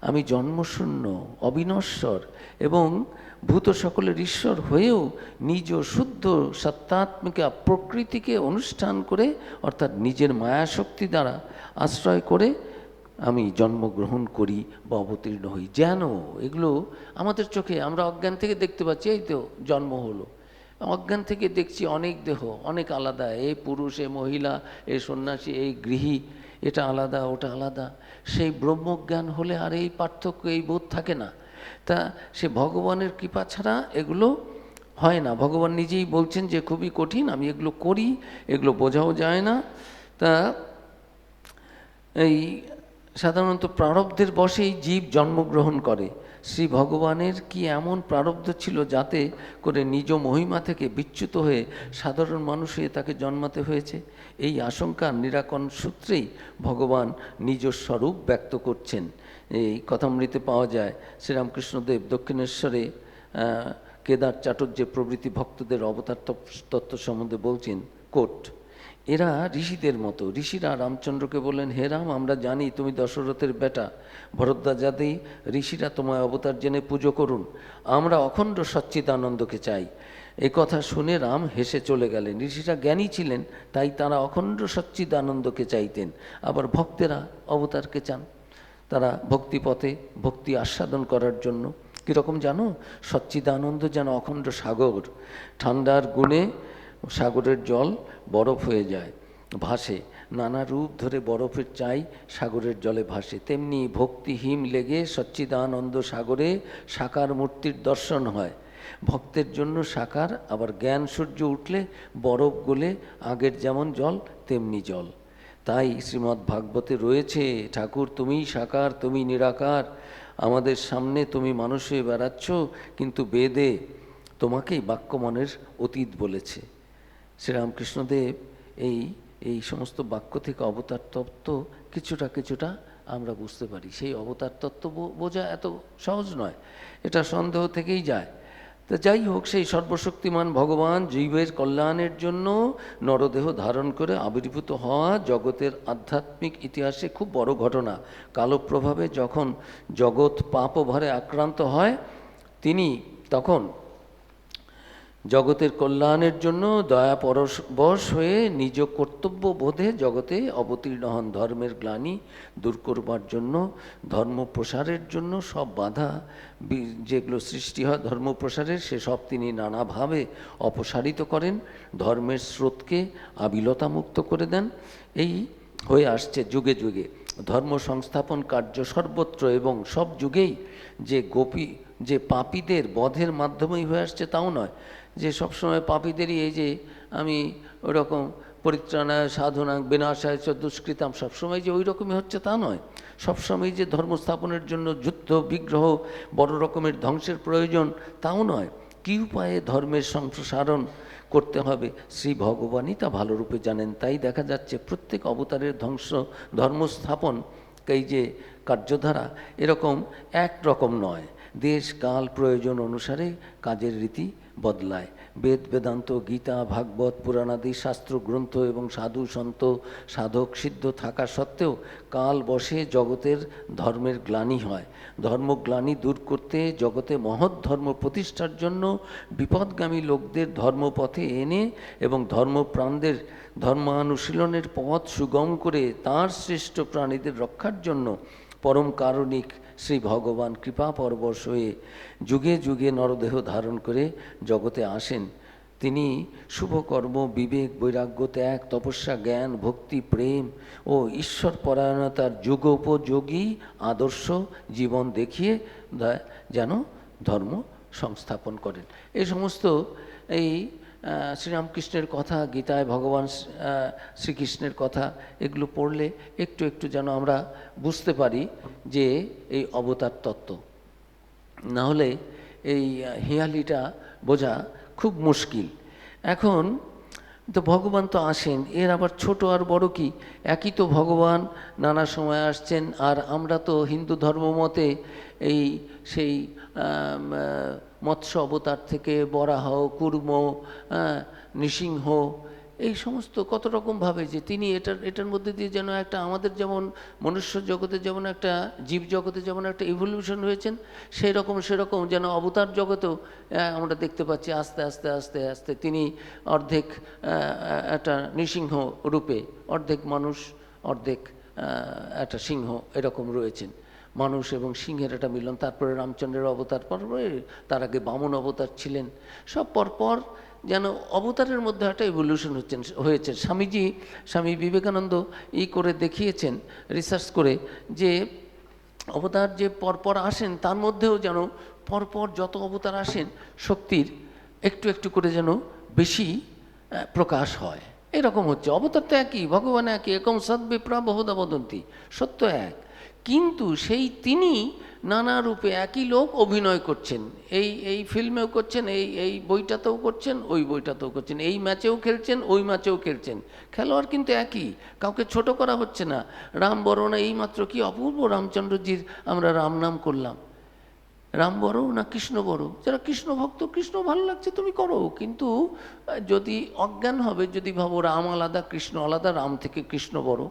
আমি জন্মশূন্য অবিনশ্বর এবং ভূত সকলের ঈশ্বর হয়েও নিজ শুদ্ধ সত্তাত্মিকা প্রকৃতিকে অনুষ্ঠান করে, অর্থাৎ নিজের মায়াশক্তি দ্বারা আশ্রয় করে আমি জন্মগ্রহণ করি বা অবতীর্ণ হই। যেন এগুলো আমাদের চোখে আমরা অজ্ঞান থেকে দেখতে পাচ্ছি, এই তো জন্ম হলো, অজ্ঞান থেকে দেখছি অনেক দেহ অনেক আলাদা, এই পুরুষ এ মহিলা, এ সন্ন্যাসী, এই গৃহী, এটা আলাদা ওটা আলাদা। সেই ব্রহ্মজ্ঞান হলে আর এই পার্থক্য এই বোধ থাকে না। তা সে ভগবানের কৃপা ছাড়া এগুলো হয় না। ভগবান নিজেই বলছেন যে খুবই কঠিন, আমি এগুলো করি, এগুলো বোঝাও যায় না। তা এই সাধারণত প্রারব্ধের বশেই জীব জন্মগ্রহণ করে। শ্রী ভগবানের কি এমন প্রারব্ধ ছিল যাতে করে নিজ মহিমা থেকে বিচ্যুত হয়ে সাধারণ মানুষ হয়ে তাকে জন্মাতে হয়েছে? এই আশঙ্কার নিরাকরণ সূত্রেই ভগবান নিজ স্বরূপ ব্যক্ত করছেন। এই কথামৃতে পাওয়া যায় শ্রীরামকৃষ্ণদেব দক্ষিণেশ্বরে কেদার চাটুর্যে প্রভৃতি ভক্তদের অবতার তত্ত্ব সম্বন্ধে বলছেন, কোট, এরা ঋষিদের মতো। ঋষিরা রামচন্দ্রকে বললেন, হে রাম, আমরা জানি তুমি দশরথের বেটা, ভরদ্বাজাদি ঋষিরা তোমায় অবতার জেনে পুজো করুন, আমরা অখণ্ড সচ্চিদানন্দকে চাই। এই কথা শুনে রাম হেসে চলে গেলেন। ঋষিরা জ্ঞানী ছিলেন, তাই তারা অখণ্ড সচ্চিদানন্দকে চাইতেন। আবার ভক্তেরা অবতারকে চান, তারা ভক্তিপথে ভক্তি আস্বাদন করার জন্য। কীরকম জানো? সচ্চিদানন্দ যেন অখণ্ড সাগর, ঠান্ডার গুণে সাগরের জল বরফ হয়ে যায়, ভাসে, নানা রূপ ধরে বরফের চাই সাগরের জলে ভাসে। তেমনি ভক্তি হিম লেগে সচ্চিদানন্দ সাগরে সাকার মূর্তির দর্শন হয়। ভক্তের জন্য সাকার, আবার জ্ঞান সূর্য উঠলে বরফ গলে আগের যেমন জল তেমনি জল। তাই শ্রীমদ্ ভাগবতে রয়েছে, ঠাকুর তুমিই সাকার, তুমি নিরাকার, আমাদের সামনে তুমি মানুষ হয়ে বেড়াচ্ছ, কিন্তু বেদে তোমাকেই বাক্যমনের অতীত বলেছে। শ্রীরামকৃষ্ণদেব এই সমস্ত বাক্য থেকে অবতার তত্ত্ব কিছুটা আমরা বুঝতে পারি। সেই অবতার তত্ত্ব বোঝা এত সহজ নয়, এটা সন্দেহ থেকেই যায়। তো যাই হোক, সেই সর্বশক্তিমান ভগবান জীবের কল্যাণের জন্য নরদেহ ধারণ করে আবির্ভূত হওয়া জগতের আধ্যাত্মিক ইতিহাসে খুব বড় ঘটনা। কালপ্রভাবে যখন জগৎ পাপভারে আক্রান্ত হয়, তিনি তখন জগতের কল্যাণের জন্য দয়া পরবশ হয়ে নিজ কর্তব্য বোধে জগতে অবতীর্ণ হন। ধর্মের গ্লানি দূর করবার জন্য, ধর্ম প্রসারের জন্য সব বাধা যেগুলো সৃষ্টি হয় ধর্ম প্রসারের, সেসব তিনি নানাভাবে অপসারিত করেন, ধর্মের স্রোতকে আবিলতামুক্ত করে দেন। এই হয়ে আসছে যুগে যুগে। ধর্ম সংস্থাপন কার্য সর্বত্র এবং সব যুগেই যে পাপীদের বধের মাধ্যমেই হয়ে আসছে তাও নয়, যে সবসময় পাপীদেরই এই যে আমি ওরকম পরিত্রাণায় সাধনাং বিনাশায় চ দুষ্কৃতাম সবসময় যে ওই রকমই হচ্ছে তা নয়। সবসময় যে ধর্ম স্থাপনের জন্য যুদ্ধ বিগ্রহ বড় রকমের ধ্বংসের প্রয়োজন তাও নয়। কী উপায়ে ধর্মের সম্প্রসারণ করতে হবে শ্রী ভগবানই তা ভালোরূপে জানেন। তাই দেখা যাচ্ছে প্রত্যেক অবতারের ধর্মস্থাপন এই যে কার্যধারা এরকম একরকম নয়, দেশ কাল প্রয়োজন অনুসারে কাজের রীতি বদলায়। বেদ বেদান্ত গীতা ভাগবত পুরাণাদি শাস্ত্র গ্রন্থ এবং সাধু সন্ত সাধক সিদ্ধ থাকা সত্ত্বেও কাল বশে জগতের ধর্মের গ্লানি হয়। ধর্মগ্লানি দূর করতে জগতে মহৎ ধর্ম প্রতিষ্ঠার জন্য বিপদগামী লোকদের ধর্মপথে এনে এবং ধর্মপ্রাণদের ধর্মানুশীলনের পথ সুগম করে তাঁর শ্রেষ্ঠ প্রাণীদের রক্ষার জন্য পরম কারণিক শ্রী ভগবান কৃপা পরবশ হয়ে যুগে যুগে নরদেহ ধারণ করে জগতে আসেন। তিনি শুভকর্ম বিবেক বৈরাগ্য ত্যাগ তপস্যা জ্ঞান ভক্তি প্রেম ও ঈশ্বর পরায়ণতার যুগোপযোগী আদর্শ জীবন দেখিয়ে যেন ধর্ম সংস্থাপন করেন। এই সমস্ত এই শ্রীরামকৃষ্ণের কথা, গীতায় ভগবান শ্রীকৃষ্ণের কথা, এগুলো পড়লে একটু একটু যেন আমরা বুঝতে পারি যে এই অবতার তত্ত্ব। না হলে এই হিয়ালিটা বোঝা খুব মুশকিল। এখন তো ভগবান তো আসেন, এর আবার ছোট আর বড় কি, একই তো ভগবান নানা সময় আসছেন। আর আমরা তো হিন্দু ধর্ম মতে এই সেই মৎস্য অবতার থেকে বরাহ কুর্ম নৃসিংহ এই সমস্ত কত রকমভাবে যে তিনি এটার মধ্যে দিয়ে যেন একটা আমাদের যেমন মনুষ্য জগতে যেমন একটা জীব জগতে যেমন একটা ইভলিউশন হয়েছেন, সেরকম যেন অবতার জগতেও আমরা দেখতে পাচ্ছি আস্তে আস্তে আস্তে আস্তে তিনি অর্ধেক একটা নৃসিংহ রূপে, অর্ধেক মানুষ অর্ধেক একটা সিংহ এরকম রয়েছেন। মানুষ এবং সিংহের একটা মিলন। তারপরে রামচন্দ্রের অবতার, পরে তার আগে বামন অবতার ছিলেন। সব পরপর যেন অবতারের মধ্যে একটা ইভলিউশন হয়েছে। স্বামী বিবেকানন্দ করে দেখিয়েছেন রিসার্চ করে যে অবতার যে পরপর আসেন তার মধ্যেও যেন পরপর যত অবতার আসেন শক্তির একটু একটু করে যেন বেশি প্রকাশ হয়। এরকম হচ্ছে। অবতার তো একই, ভগবান একই, একম সদ্বিপ্রা বহুধা বদন্তি, সত্য এক, কিন্তু সেই নানা রূপে একই লোক অভিনয় করছেন। এই ফিল্মেও করছেন, এই বইটাতেও করছেন, ওই বইটাতেও করছেন, এই ম্যাচেও খেলছেন, ওই ম্যাচেও খেলছেন। খেলোয়াড় কিন্তু একই, কাউকে ছোট করা হচ্ছে না। রাম বড় না, এইমাত্র কি অপূর্ব রামচন্দ্রজির আমরা রাম নাম করলাম। রাম বড় না কৃষ্ণ বড়? যারা কৃষ্ণ ভক্ত, কৃষ্ণ ভালো লাগছে তুমি করো, কিন্তু যদি অজ্ঞান হবে, যদি ভাবো রাম আলাদা কৃষ্ণ আলাদা, রাম থেকে কৃষ্ণ বড়,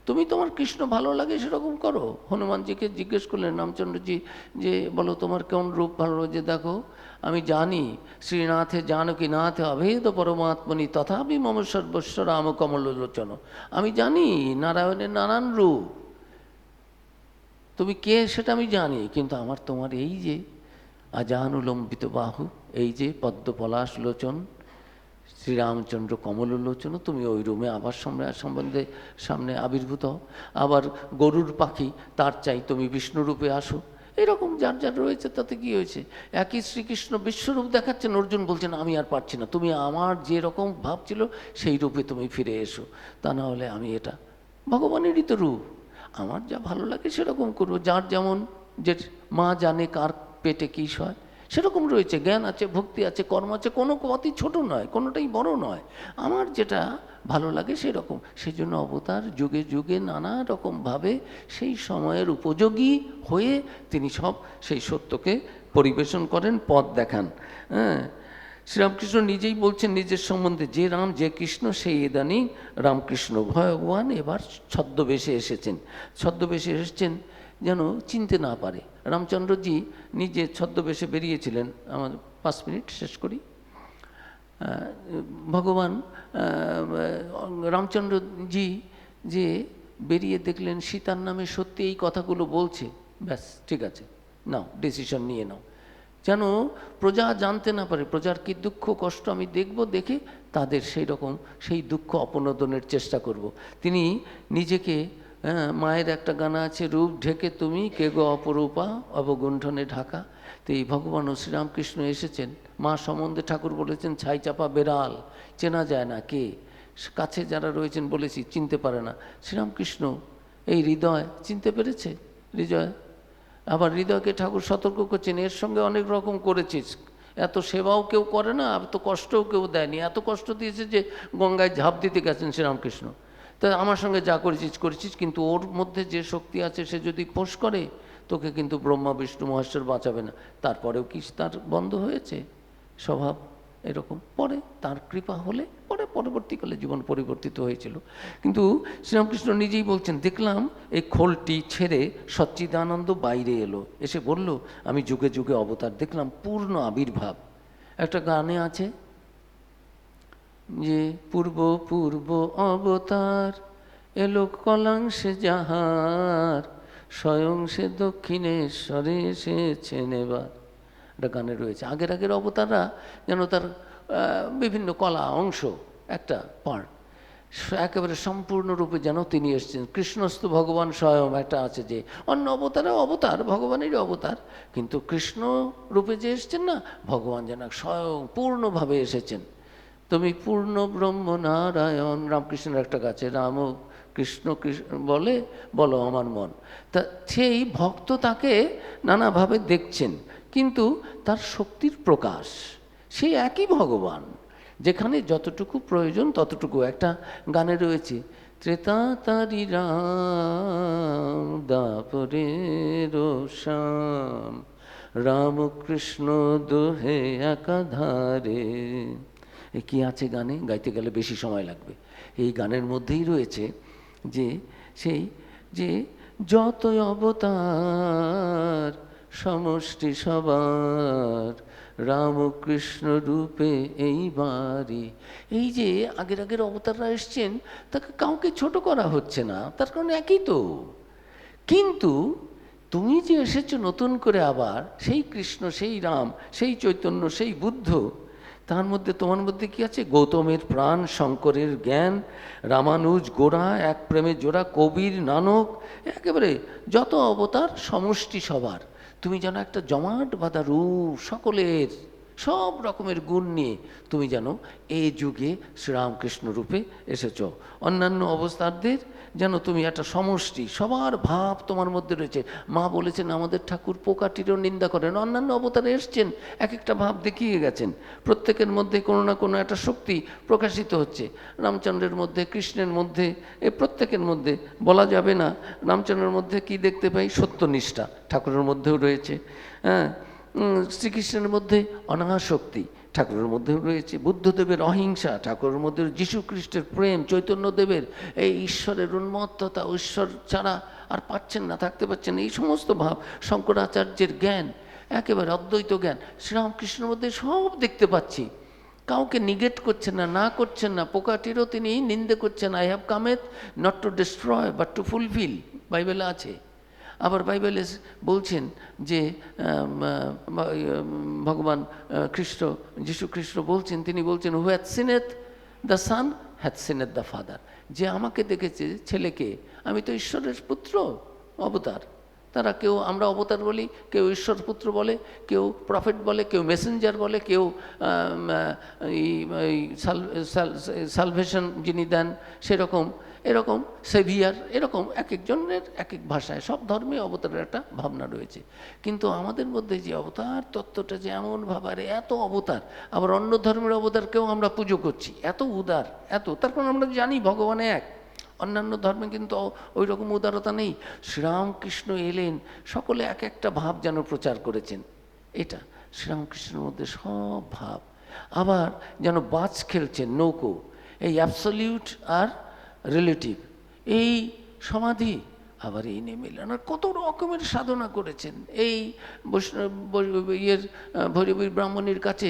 তুমি তোমার কৃষ্ণ ভালো লাগে সেরকম করো। হনুমানজিকে জিজ্ঞেস করলেন রামচন্দ্রজি যে বলো তোমার কোন রূপ ভালো লাগে? দেখো আমি জানি শ্রীনাথে জানকী নাথে অভেদ পরমাত্মনি তথাপি মম সর্বস্ব রাম কমলোচন। আমি জানি নারায়ণের নানান রূপ, তুমি কে সেটা আমি জানি, কিন্তু আমার তোমার এই যে আজানুলম্বিত বাহু, এই যে পদ্ম পলাশ লোচন শ্রীরামচন্দ্র কমলোচন, তুমি ওই রুমে আবার সামনে আবির্ভূত হও। আবার গরুর পাখি, তার চাই তুমি বিষ্ণুরূপে আসো। এরকম যার যার রয়েছে তাতে কি হয়েছে? একই শ্রীকৃষ্ণ বিশ্বরূপ দেখাচ্ছেন, অর্জুন বলছেন আমি আর পারছি না, তুমি আমার যে রকম ভাব ছিল সেই রূপে তুমি ফিরে এসো, তা না হলে আমি এটা ভগবানেরই তো রূপ, আমার যা ভালো লাগে সেরকম করবো। যার যেমন, যে মা জানে কার পেটে কী হয় সেরকম রয়েছে। জ্ঞান আছে, ভক্তি আছে, কর্ম আছে, কোনো কথাই ছোট নয়, কোনোটাই বড় নয়। আমার যেটা ভালো লাগে সেরকম। সেই জন্য অবতার যুগে যুগে নানা রকমভাবে সেই সময়ের উপযোগী হয়ে তিনি সব সেই সত্যকে পরিবেশন করেন, পথ দেখান। হ্যাঁ, শ্রীরামকৃষ্ণ নিজেই বলছেন নিজের সম্বন্ধে, যে রাম যে কৃষ্ণ সেই ইদানিং রামকৃষ্ণ। ভগবান এবার ছদ্মবেশে এসেছেন। ছদ্মবেশে এসেছেন যেন চিনতে না পারে। রামচন্দ্রজি নিজে ছদ্মবেশে বেরিয়েছিলেন। আমার 5 মিনিট শেষ করি। ভগবান রামচন্দ্রজি যে বেরিয়ে দেখলেন সীতার নামে সত্যি এই কথাগুলো বলছে, ব্যাস ঠিক আছে, নাও ডিসিশন নিয়ে নাও। যেন প্রজা জানতে না পারে প্রজার কি দুঃখ কষ্ট আমি দেখব, দেখে তাদের সেই রকম সেই দুঃখ অপনোদনের চেষ্টা করব। তিনি নিজেকে, মায়ের একটা গানা আছে, রূপ ঢেকে তুমি কে গো অপরূপা অবগুণ্ঠনে ঢাকা। তো এই ভগবান ও শ্রীরামকৃষ্ণ এসেছেন। মা সম্বন্ধে ঠাকুর বলেছেন ছাই চাপা বেড়াল, চেনা যায় না কে, কাছে যারা রয়েছেন বলেছি চিনতে পারে না। শ্রীরামকৃষ্ণ এই হৃদয় চিনতে পেরেছে। হৃদয়, আবার হৃদয়কে ঠাকুর সতর্ক করছেন, এর সঙ্গে অনেক রকম করেছিস, এত সেবাও কেউ করে না, এত কষ্টও কেউ দেয়নি, এত কষ্ট দিয়েছে যে গঙ্গায় ঝাঁপ দিতে গেছেন শ্রীরামকৃষ্ণ। তা আমার সঙ্গে যা করেছিস করেছিস, কিন্তু ওর মধ্যে যে শক্তি আছে সে যদি ফোঁস করে তোকে কিন্তু ব্রহ্মা বিষ্ণু মহেশ্বর বাঁচাবে না। তারপরেও কি তার বন্ধ হয়েছে স্বভাব এরকম? পরে তার কৃপা হলে পরে পরবর্তীকালে জীবন পরিবর্তিত হয়েছিল। কিন্তু শ্রীরামকৃষ্ণ নিজেই বলছেন, দেখলাম এই খোলটি ছেড়ে সচ্চিদানন্দ বাইরে এলো, এসে বলল আমি যুগে যুগে অবতার দেখলাম, পূর্ণ আবির্ভাব। একটা গানে আছে যে পূর্ব পূর্ব অবতার এলো কলাংশে যাহার, স্বয়ং সে দক্ষিণেশ্বরে এসেছেন এবার। একটা গানে রয়েছে, আগের আগের অবতাররা যেন তার বিভিন্ন কলা অংশ একটা পার্ট একেবারে সম্পূর্ণরূপে যেন তিনি এসেছেন। কৃষ্ণস্থ ভগবান স্বয়ং একটা আছে, যে অন্য অবতারও অবতার, ভগবানেরই অবতার, কিন্তু কৃষ্ণ রূপে যে এসেছেন না, ভগবান যেন স্বয়ং পূর্ণভাবে এসেছেন। তুমি পূর্ণ ব্রহ্ম নারায়ণ, রামকৃষ্ণের একটা গাছে রাম কৃষ্ণ কৃষ্ণ বলে বলো আমার মন। তা সেই ভক্ত তাকে নানাভাবে দেখছেন, কিন্তু তার শক্তির প্রকাশ সেই একই ভগবান, যেখানে যতটুকু প্রয়োজন ততটুকু। একটা গানে রয়েছে, ত্রেতা তারি রাম দাপরে শ্যাম, রামকৃষ্ণ দোহে একাধারে। এ কি আছে গানে, গাইতে গেলে বেশি সময় লাগবে। এই গানের মধ্যেই রয়েছে যে সেই যে যতই অবতার সমষ্টি সবার, রামকৃষ্ণ রূপে এইবারে। এই যে আগের আগের অবতাররা এসছেন, তাকে কাউকে ছোট করা হচ্ছে না, তার কারণ একই তো। কিন্তু তুমি যে এসেছো নতুন করে আবার, সেই কৃষ্ণ, সেই রাম, সেই চৈতন্য, সেই বুদ্ধ, তার মধ্যে তোমার মধ্যে কি আছে? গৌতমের প্রাণ, শঙ্করের জ্ঞান, রামানুজ গোড়া, এক প্রেমে জোড়া, কবির নানক, একেবারে যত অবতার সমষ্টি সবার। তুমি যেন একটা জমাট বাঁধা রূপ, সকলের সব রকমের গুণ নিয়ে তুমি যেন এই যুগে শ্রীরামকৃষ্ণ রূপে এসেছ। অন্যান্য অবস্থাদের যেন তুমি একটা সমষ্টি, সবার ভাব তোমার মধ্যে রয়েছে। মা বলেছেন আমাদের ঠাকুর পোকাটিরও নিন্দা করেন। অন্যান্য অবতারে এসছেন, এক একটা ভাব দেখিয়ে গেছেন, প্রত্যেকের মধ্যে কোনো না কোনো একটা শক্তি প্রকাশিত হচ্ছে। রামচন্দ্রের মধ্যে, কৃষ্ণের মধ্যে, এ প্রত্যেকের মধ্যে বলা যাবে না। রামচন্দ্রের মধ্যে কি দেখতে পাই? সত্যনিষ্ঠা ঠাকুরের মধ্যেও রয়েছে। হ্যাঁ, শ্রীকৃষ্ণের মধ্যে অনাসক্তি ঠাকুরের মধ্যেও রয়েছে। বুদ্ধদেবের অহিংসা ঠাকুরের মধ্যে, যীশু খ্রিস্টের প্রেম, চৈতন্যদেবের এই ঈশ্বরের উন্মত্ততা, ঈশ্বর ছাড়া আর পাচ্ছেন না, থাকতে পারছেন না, এই সমস্ত ভাব। শঙ্করাচার্যের জ্ঞান, একেবারে অদ্বৈত জ্ঞান শ্রীরামকৃষ্ণের মধ্যে সব দেখতে পাচ্ছি। কাউকে নিগেট করছেন না, না করছেন না। পোকাটিরও তিনি নিন্দে করছেন। I have cometh not to destroy but to fulfil, বাইবেলে আছে। আবার বাইবেলে বলছেন যে ভগবান খ্রিস্ট, যীশু খ্রিস্ট বলছেন, তিনি বলছেন who hath seen the son hath seen the father. যে আমাকে দেখেছে ছেলেকে, আমি তো ঈশ্বরের পুত্র অবতার। তারা কেউ আমরা অবতার বলি, কেউ ঈশ্বর পুত্র বলে, কেউ প্রফেট বলে, কেউ মেসেঞ্জার বলে, কেউ সালভেশন যিনি দেন সেরকম, এরকম সেভিয়ার, এরকম এক একজনের এক এক ভাষায়। সব ধর্মে অবতারের একটা ভাবনা রয়েছে। কিন্তু আমাদের মধ্যে যে অবতার তত্ত্বটা যে এমন ভাবারে, এত অবতার, আবার অন্য ধর্মের অবতারকেও আমরা পুজো করছি, এত উদার, এত, তার কারণ আমরা জানি ভগবান এক। অন্যান্য ধর্মে কিন্তু ওই রকম উদারতা নেই। শ্রীরামকৃষ্ণ এলেন, সকলে এক একটা ভাব যেন প্রচার করেছেন। এটা শ্রীরামকৃষ্ণের মধ্যে সব ভাব। আবার যেন বাজ খেলছেন নৌকো, এই অ্যাবসলিউট আর রিলেটিভ, এই সমাধি আবার এই নেমে এলেন, আর কত রকমের সাধনা করেছেন। এই ভৈরবীর ব্রাহ্মণীর কাছে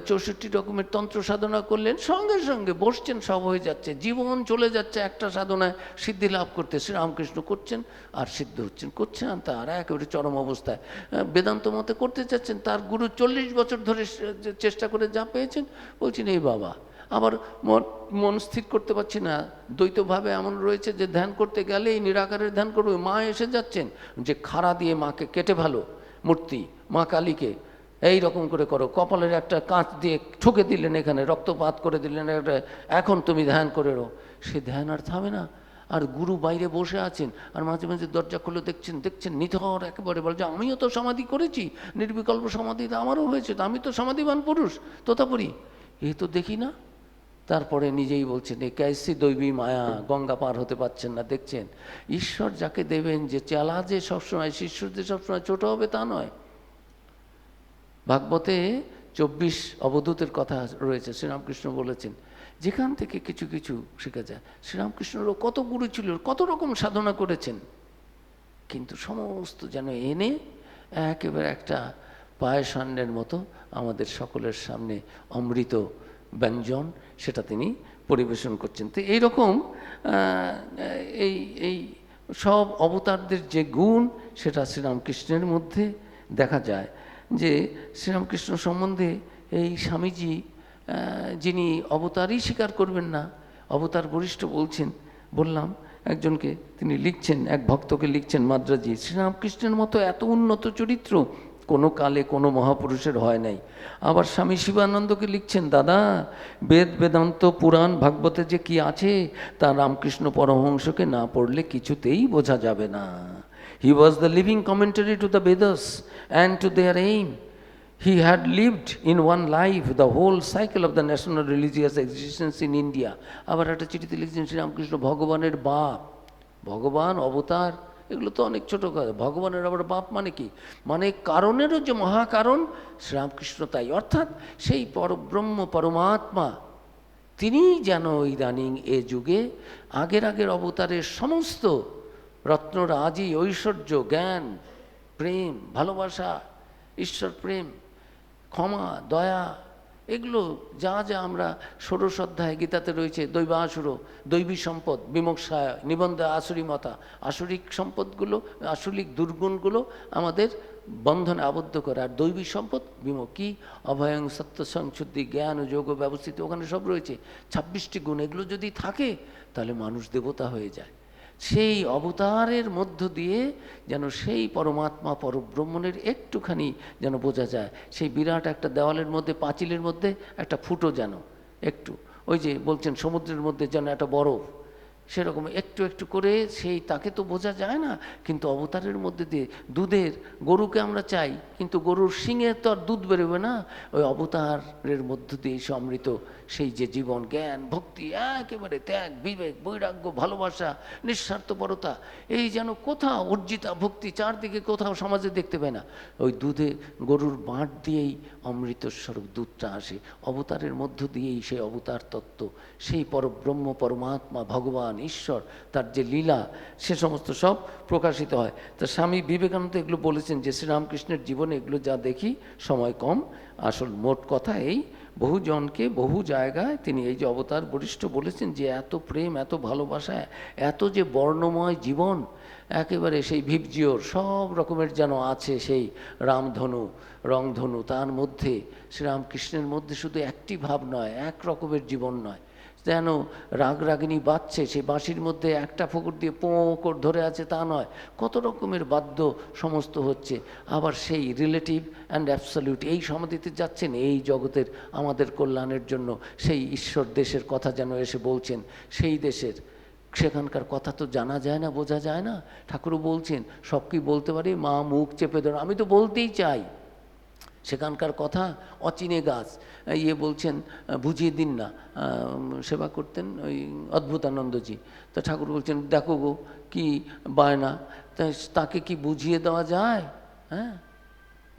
64 রকমের তন্ত্র সাধনা করলেন, সঙ্গে সঙ্গে বসছেন, সব হয়ে যাচ্ছে, জীবন চলে যাচ্ছে একটা সাধনায় সিদ্ধি লাভ করতে। শ্রীরামকৃষ্ণ করছেন আর সিদ্ধ হচ্ছেন, করছেন আর তারা একেবারে চরম অবস্থায়। বেদান্ত মতে করতে চাচ্ছেন, তার গুরু 40 বছর ধরে চেষ্টা করে যা পেয়েছেন, বলছেন এই বাবা আবার মন স্থির করতে পারছি না, দ্বৈতভাবে এমন রয়েছে যে ধ্যান করতে গেলে এই নিরাকারের ধ্যান করবে। মা এসে যাচ্ছেন, যে খাড়া দিয়ে মাকে কেটে ভালো মূর্তি, মা কালীকে এই রকম করে করো, কপালের একটা কাঁচ দিয়ে ঠুকে দিলেন, এখানে রক্তপাত করে দিলেন, একটা এখন তুমি ধ্যান করে রো। সে ধ্যান আর থামে না, আর গুরু বাইরে বসে আছেন, আর মাঝে মাঝে দরজা খুলে দেখছেন নিথর একেবারে, বলে যে আমিও তো সমাধি করেছি, নির্বিকল্প সমাধি আমারও হয়েছে, তো আমি তো সমাধিবান পুরুষ তোতাপুরি, এ তো দেখি না। তারপরে নিজেই বলছেন এ ক্যাসি দৈবী মায়া, গঙ্গা পার হতে পারছেন না। দেখছেন ঈশ্বর যাকে দেবেন, যে চেলা যে সবসময় শিষ্য যে সবসময় ছোট হবে তা নয়। ভাগবতে 24 অবধূতের কথা রয়েছে, শ্রীরামকৃষ্ণ বলেছেন যেখান থেকে কিছু কিছু শেখা যায়। শ্রীরামকৃষ্ণেরও কত গুরু ছিল, কত রকম সাধনা করেছেন, কিন্তু সমস্ত যেন এনে একেবারে একটা পায়সান্নের মতো আমাদের সকলের সামনে অমৃত ব্যঞ্জন, সেটা তিনি পরিবেশন করছেন। তো এইরকম এই এই সব অবতারদের যে গুণ, সেটা শ্রীরামকৃষ্ণের মধ্যে দেখা যায়। যে শ্রীরামকৃষ্ণ সম্বন্ধে এই স্বামীজি, যিনি অবতারই স্বীকার করবেন না, অবতার বরিষ্ঠ বললাম একজনকে, তিনি লিখছেন, এক ভক্তকে লিখছেন মাদ্রাজি, শ্রীরামকৃষ্ণের মতো এত উন্নত চরিত্র কোনো কালে কোনো মহাপুরুষের হয় নাই। আবার স্বামী শিবানন্দকে লিখছেন, দাদা বেদ বেদান্ত পুরাণ ভাগবতে যে কি আছে তা রামকৃষ্ণ পরমহংসকে না পড়লে কিছুতেই বোঝা যাবে না। He was the living commentary to the Vedas and to their aim. He had lived in one life the whole cycle of the national religious existence in India. আবার একটা চিঠিতে লিখছেন শ্রীরামকৃষ্ণ ভগবানের বাপ, ভগবান অবতার এগুলো তো অনেক ছোটো কথা, ভগবানের আবার বাপ মানে কি, মানে কারণেরও যে মহাকারণ শ্রীরামকৃষ্ণ তাই, অর্থাৎ সেই পরব্রহ্ম পরমাত্মা, তিনি যেন ইদানিং এ যুগে আগের অবতারের সমস্ত রত্নরাজি, ঐশ্বর্য, জ্ঞান, প্রেম, ভালোবাসা, ঈশ্বর প্রেম, ক্ষমা, দয়া, এগুলো যা যা আমরা ষোড়শ অধ্যায় গীতাতে রয়েছে, দৈবাসুর, দৈবী সম্পদ বিমোক্ষায় নিবন্ধে আসুরি মতা, আসরিক সম্পদগুলো, আসরিক দুর্গুণগুলো আমাদের বন্ধনে আবদ্ধ করে, আর দৈবী সম্পদ বিমুখী অভয়ং সত্য সংশুদ্ধি জ্ঞান ও যোগ ব্যবস্থিত, ওখানে সব রয়েছে 26টি গুণ। এগুলো যদি থাকে তাহলে মানুষ দেবতা হয়ে যায়। সেই অবতারের মধ্য দিয়ে যেন সেই পরমাত্মা পরব্রহ্মণের একটুখানি যেন বোঝা যায়। সেই বিরাট একটা দেওয়ালের মধ্যে, পাঁচিলের মধ্যে একটা ফুটো যেন একটু, ওই যে বলছেন সমুদ্রের মধ্যে যেন একটা বরফ, সেরকম একটু একটু করে সেই, তাকে তো বোঝা যায় না, কিন্তু অবতারের মধ্যে দিয়ে দুধের গরুকে আমরা চাই, কিন্তু গরুর শিঙে তো আর দুধ বেরোবে না, ওই অবতারের মধ্য দিয়ে সে অমৃত, সেই যে জীবন, জ্ঞান, ভক্তি, একেবারে ত্যাগ, বিবেক, বৈরাগ্য, ভালোবাসা, নিঃস্বার্থপরতা, এই যেন কোথাও অর্জিতা ভক্তি চারদিকে কোথাও সমাজে দেখতে পায় না। ওই দুধে গরুর বাঁট দিয়েই অমৃতস্বরূপ দুধটা আসে, অবতারের মধ্য দিয়েই সেই অবতার তত্ত্ব, সেই পরব্রহ্ম পরমাত্মা ভগবান ঈশ্বর, তার যে লীলা, সে সমস্ত সব প্রকাশিত হয়। তা স্বামী বিবেকানন্দ এগুলো বলেছেন যে শ্রীরামকৃষ্ণের জীবনে এগুলো যা দেখি, সময় কম, আসল মোট কথা এই, বহু জনকে বহু জায়গায় তিনি এই যে অবতার বরিষ্ঠ বলেছেন, যে এত প্রেম, এত ভালোবাসা, এত যে বর্ণময় জীবন, একেবারে সেই ভিবজিওর সব রকমের যেন আছে, সেই রামধনু রংধনু, তার মধ্যে শ্রীরামকৃষ্ণের মধ্যে শুধু একটি ভাব নয়, এক রকমের জীবন নয়, যেন রাগরাগিনী বাজছে, সেই বাঁশির মধ্যে একটা ফোঁকর দিয়ে পোঁকর ধরে আছে তা নয়, কত রকমের বাদ্য সমস্ত হচ্ছে। আবার সেই রিলেটিভ অ্যান্ড অ্যাবসলিউট, এই সমাধিতে যাচ্ছেন এই জগতের আমাদের কল্যাণের জন্য, সেই ঈশ্বর দেশের কথা যেন এসে বলছেন, সেই দেশের সেখানকার কথা তো জানা যায় না, বোঝা যায় না। ঠাকুরও বলছেন সব কি বলতে পারি, মা মুখ চেপে ধরে, আমি তো বলতেই চাই সেখানকার কথা, অচিনে গাছ, বলছেন বুঝিয়ে দিন না, সেবা করতেন ওই অদ্ভুতানন্দজি, তো ঠাকুর বলছেন দেখো গো কি বায়না, তাকে কি বুঝিয়ে দেওয়া যায়? হ্যাঁ,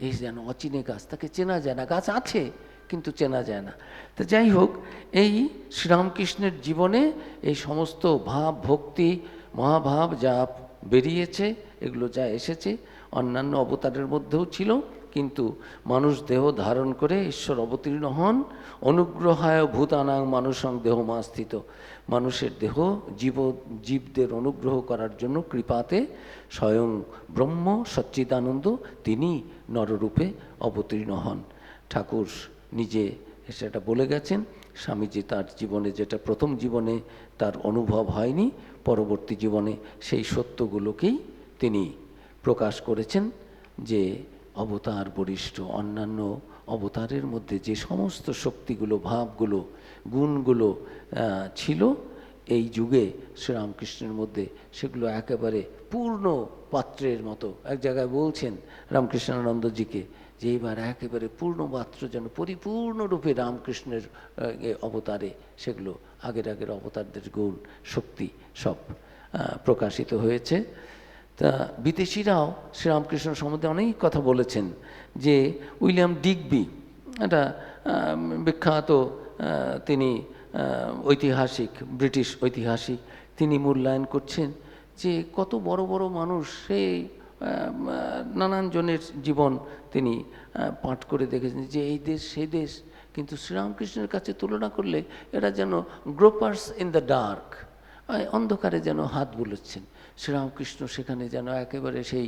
এই যেন অচিনে গাছ, তাকে চেনা যায় না, গাছ আছে কিন্তু চেনা যায় না। তো যাই হোক, এই শ্রীরামকৃষ্ণের জীবনে এই সমস্ত ভাব ভক্তি মহাভাব যা বেরিয়েছে, এগুলো যা এসেছে অন্যান্য অবতারের মধ্যেও ছিল, কিন্তু মানুষ দেহ ধারণ করে ঈশ্বর অবতীর্ণ হন। অনুগ্রহায় ভূতানাং মানুষং দেহমাস্থিত, মানুষের দেহ জীবদের অনুগ্রহ করার জন্য কৃপাতে স্বয়ং ব্রহ্ম সচ্চিদানন্দ তিনি নররূপে অবতীর্ণ হন। ঠাকুর নিজে সেটা বলে গেছেন। স্বামীজি তার জীবনে, যেটা প্রথম জীবনে তার অনুভব হয়নি, পরবর্তী জীবনে সেই সত্যগুলোকেই তিনি প্রকাশ করেছেন, যে অবতার বরিষ্ঠ অন্যান্য অবতারের মধ্যে যে সমস্ত শক্তিগুলো, ভাবগুলো, গুণগুলো ছিল এই যুগে শ্রীরামকৃষ্ণের মধ্যে, সেগুলো একেবারে পূর্ণ পাত্রের মতো। এক জায়গায় বলছেন রামকৃষ্ণানন্দজিকে যে এইবার একেবারে পূর্ণ পাত্র, যেন পরিপূর্ণরূপে রামকৃষ্ণের অবতারে সেগুলো আগের অবতারদের গুণ শক্তি সব প্রকাশিত হয়েছে। তা বিদেশিরাও শ্রীরামকৃষ্ণ সম্বন্ধে অনেক কথা বলেছেন। যে উইলিয়াম ডিগবি, একটা বিখ্যাত তিনি ঐতিহাসিক, ব্রিটিশ ঐতিহাসিক, তিনি মূল্যায়ন করছেন যে কত বড় বড় মানুষ, সেই নানান জনের জীবন তিনি পাঠ করে দেখেছেন যে এই দেশ সেই দেশ, কিন্তু শ্রীরামকৃষ্ণের কাছে তুলনা করলে এরা যেন গ্রোপার্স ইন দ্য ডার্ক, অন্ধকারে যেন হাত বুলোচ্ছেন। শ্রীরামকৃষ্ণ সেখানে যেন একেবারে সেই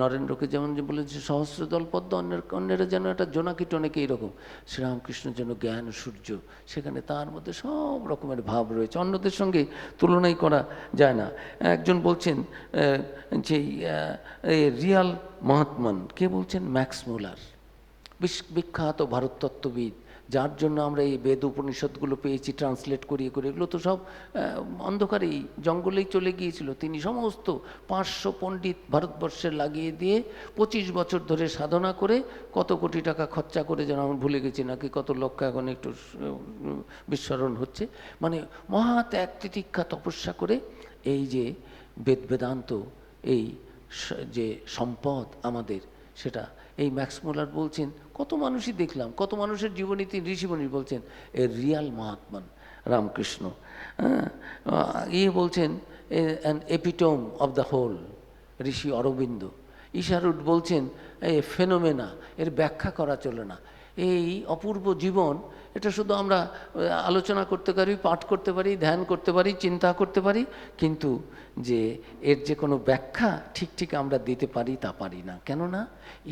নরেন্দ্রকে যেমন যে বলেছে সহস্রদল পদ্ম, অন্যেরা যেন একটা জোনাকি টনেকে এইরকম, শ্রীরামকৃষ্ণ যেন জ্ঞান সূর্য, সেখানে তার মধ্যে সব রকমের ভাব রয়েছে, অন্যদের সঙ্গে তুলনাই করা যায় না। একজন বলছেন যে রিয়াল মহাত্মান কে বলছেন? ম্যাক্স মুলার, বিখ্যাত ভারততত্ত্ববিদ, যার জন্য আমরা এই বেদ উপনিষদগুলো পেয়েছি ট্রান্সলেট করিয়ে করে। এগুলো তো সব অন্ধকারেই জঙ্গলেই চলে গিয়েছিল। তিনি সমস্ত 500 পণ্ডিত ভারতবর্ষে লাগিয়ে দিয়ে 25 বছর ধরে সাধনা করে কত কোটি টাকা খরচা করে, যেন আমি ভুলে গেছি, নাকি কত লক্ষ, এখন একটু বিস্মরণ হচ্ছে, মানে মহা ত্যাগ তিতিক্ষা তপস্যা করে এই যে বেদান্ত, এই যে সম্পদ আমাদের, সেটা এই ম্যাক্স মুলার বলছেন। কত মানুষই দেখলাম, কত মানুষের জীবনীতি ঋষিমণি বলছেন এ রিয়াল মহাত্মান রামকৃষ্ণ। বলছেন an epitome of the whole Rishi Aurobindo. Isherwood বলছেন এ ফেনোমেনা, এর ব্যাখ্যা করা চলে না। এই অপূর্ব জীবন, এটা শুধু আমরা আলোচনা করতে পারি, পাঠ করতে পারি, ধ্যান করতে পারি, চিন্তা করতে পারি, কিন্তু যে এর যে কোনো ব্যাখ্যা ঠিক আমরা দিতে পারি তা পারি না। কেননা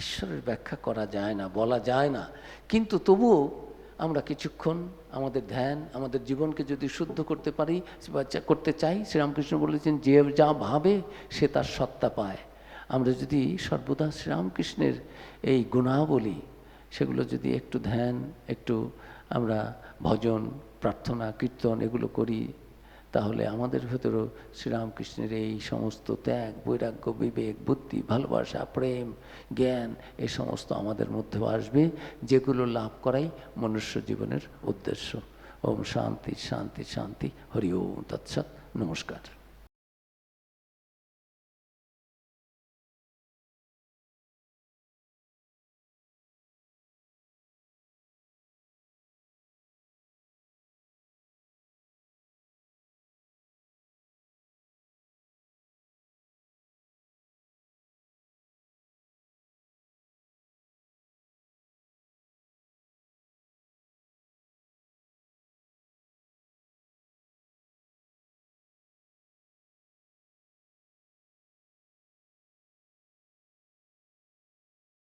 ঈশ্বরের ব্যাখ্যা করা যায় না, বলা যায় না। কিন্তু তবুও আমরা কিছুক্ষণ আমাদের ধ্যান, আমাদের জীবনকে যদি শুদ্ধ করতে পারি বা করতে চাই, শ্রীরামকৃষ্ণ বলেছেন যে যা ভাবে সে তার সত্তা পায়। আমরা যদি সর্বদা শ্রীরামকৃষ্ণের এই গুণাবলী, সেগুলো যদি একটু ধ্যান, একটু আমরা ভজন, প্রার্থনা, কীর্তন এগুলো করি, তাহলে আমাদের ভেতরেও শ্রীরামকৃষ্ণের এই সমস্ত ত্যাগ, বৈরাগ্য, বিবেক, বুদ্ধি, ভালোবাসা, প্রেম, জ্ঞান, এই সমস্ত আমাদের মধ্যেও আসবে, যেগুলো লাভ করাই মনুষ্য জীবনের উদ্দেশ্য। ওম শান্তি শান্তি শান্তি। হরি ওম তৎসৎ। নমস্কার।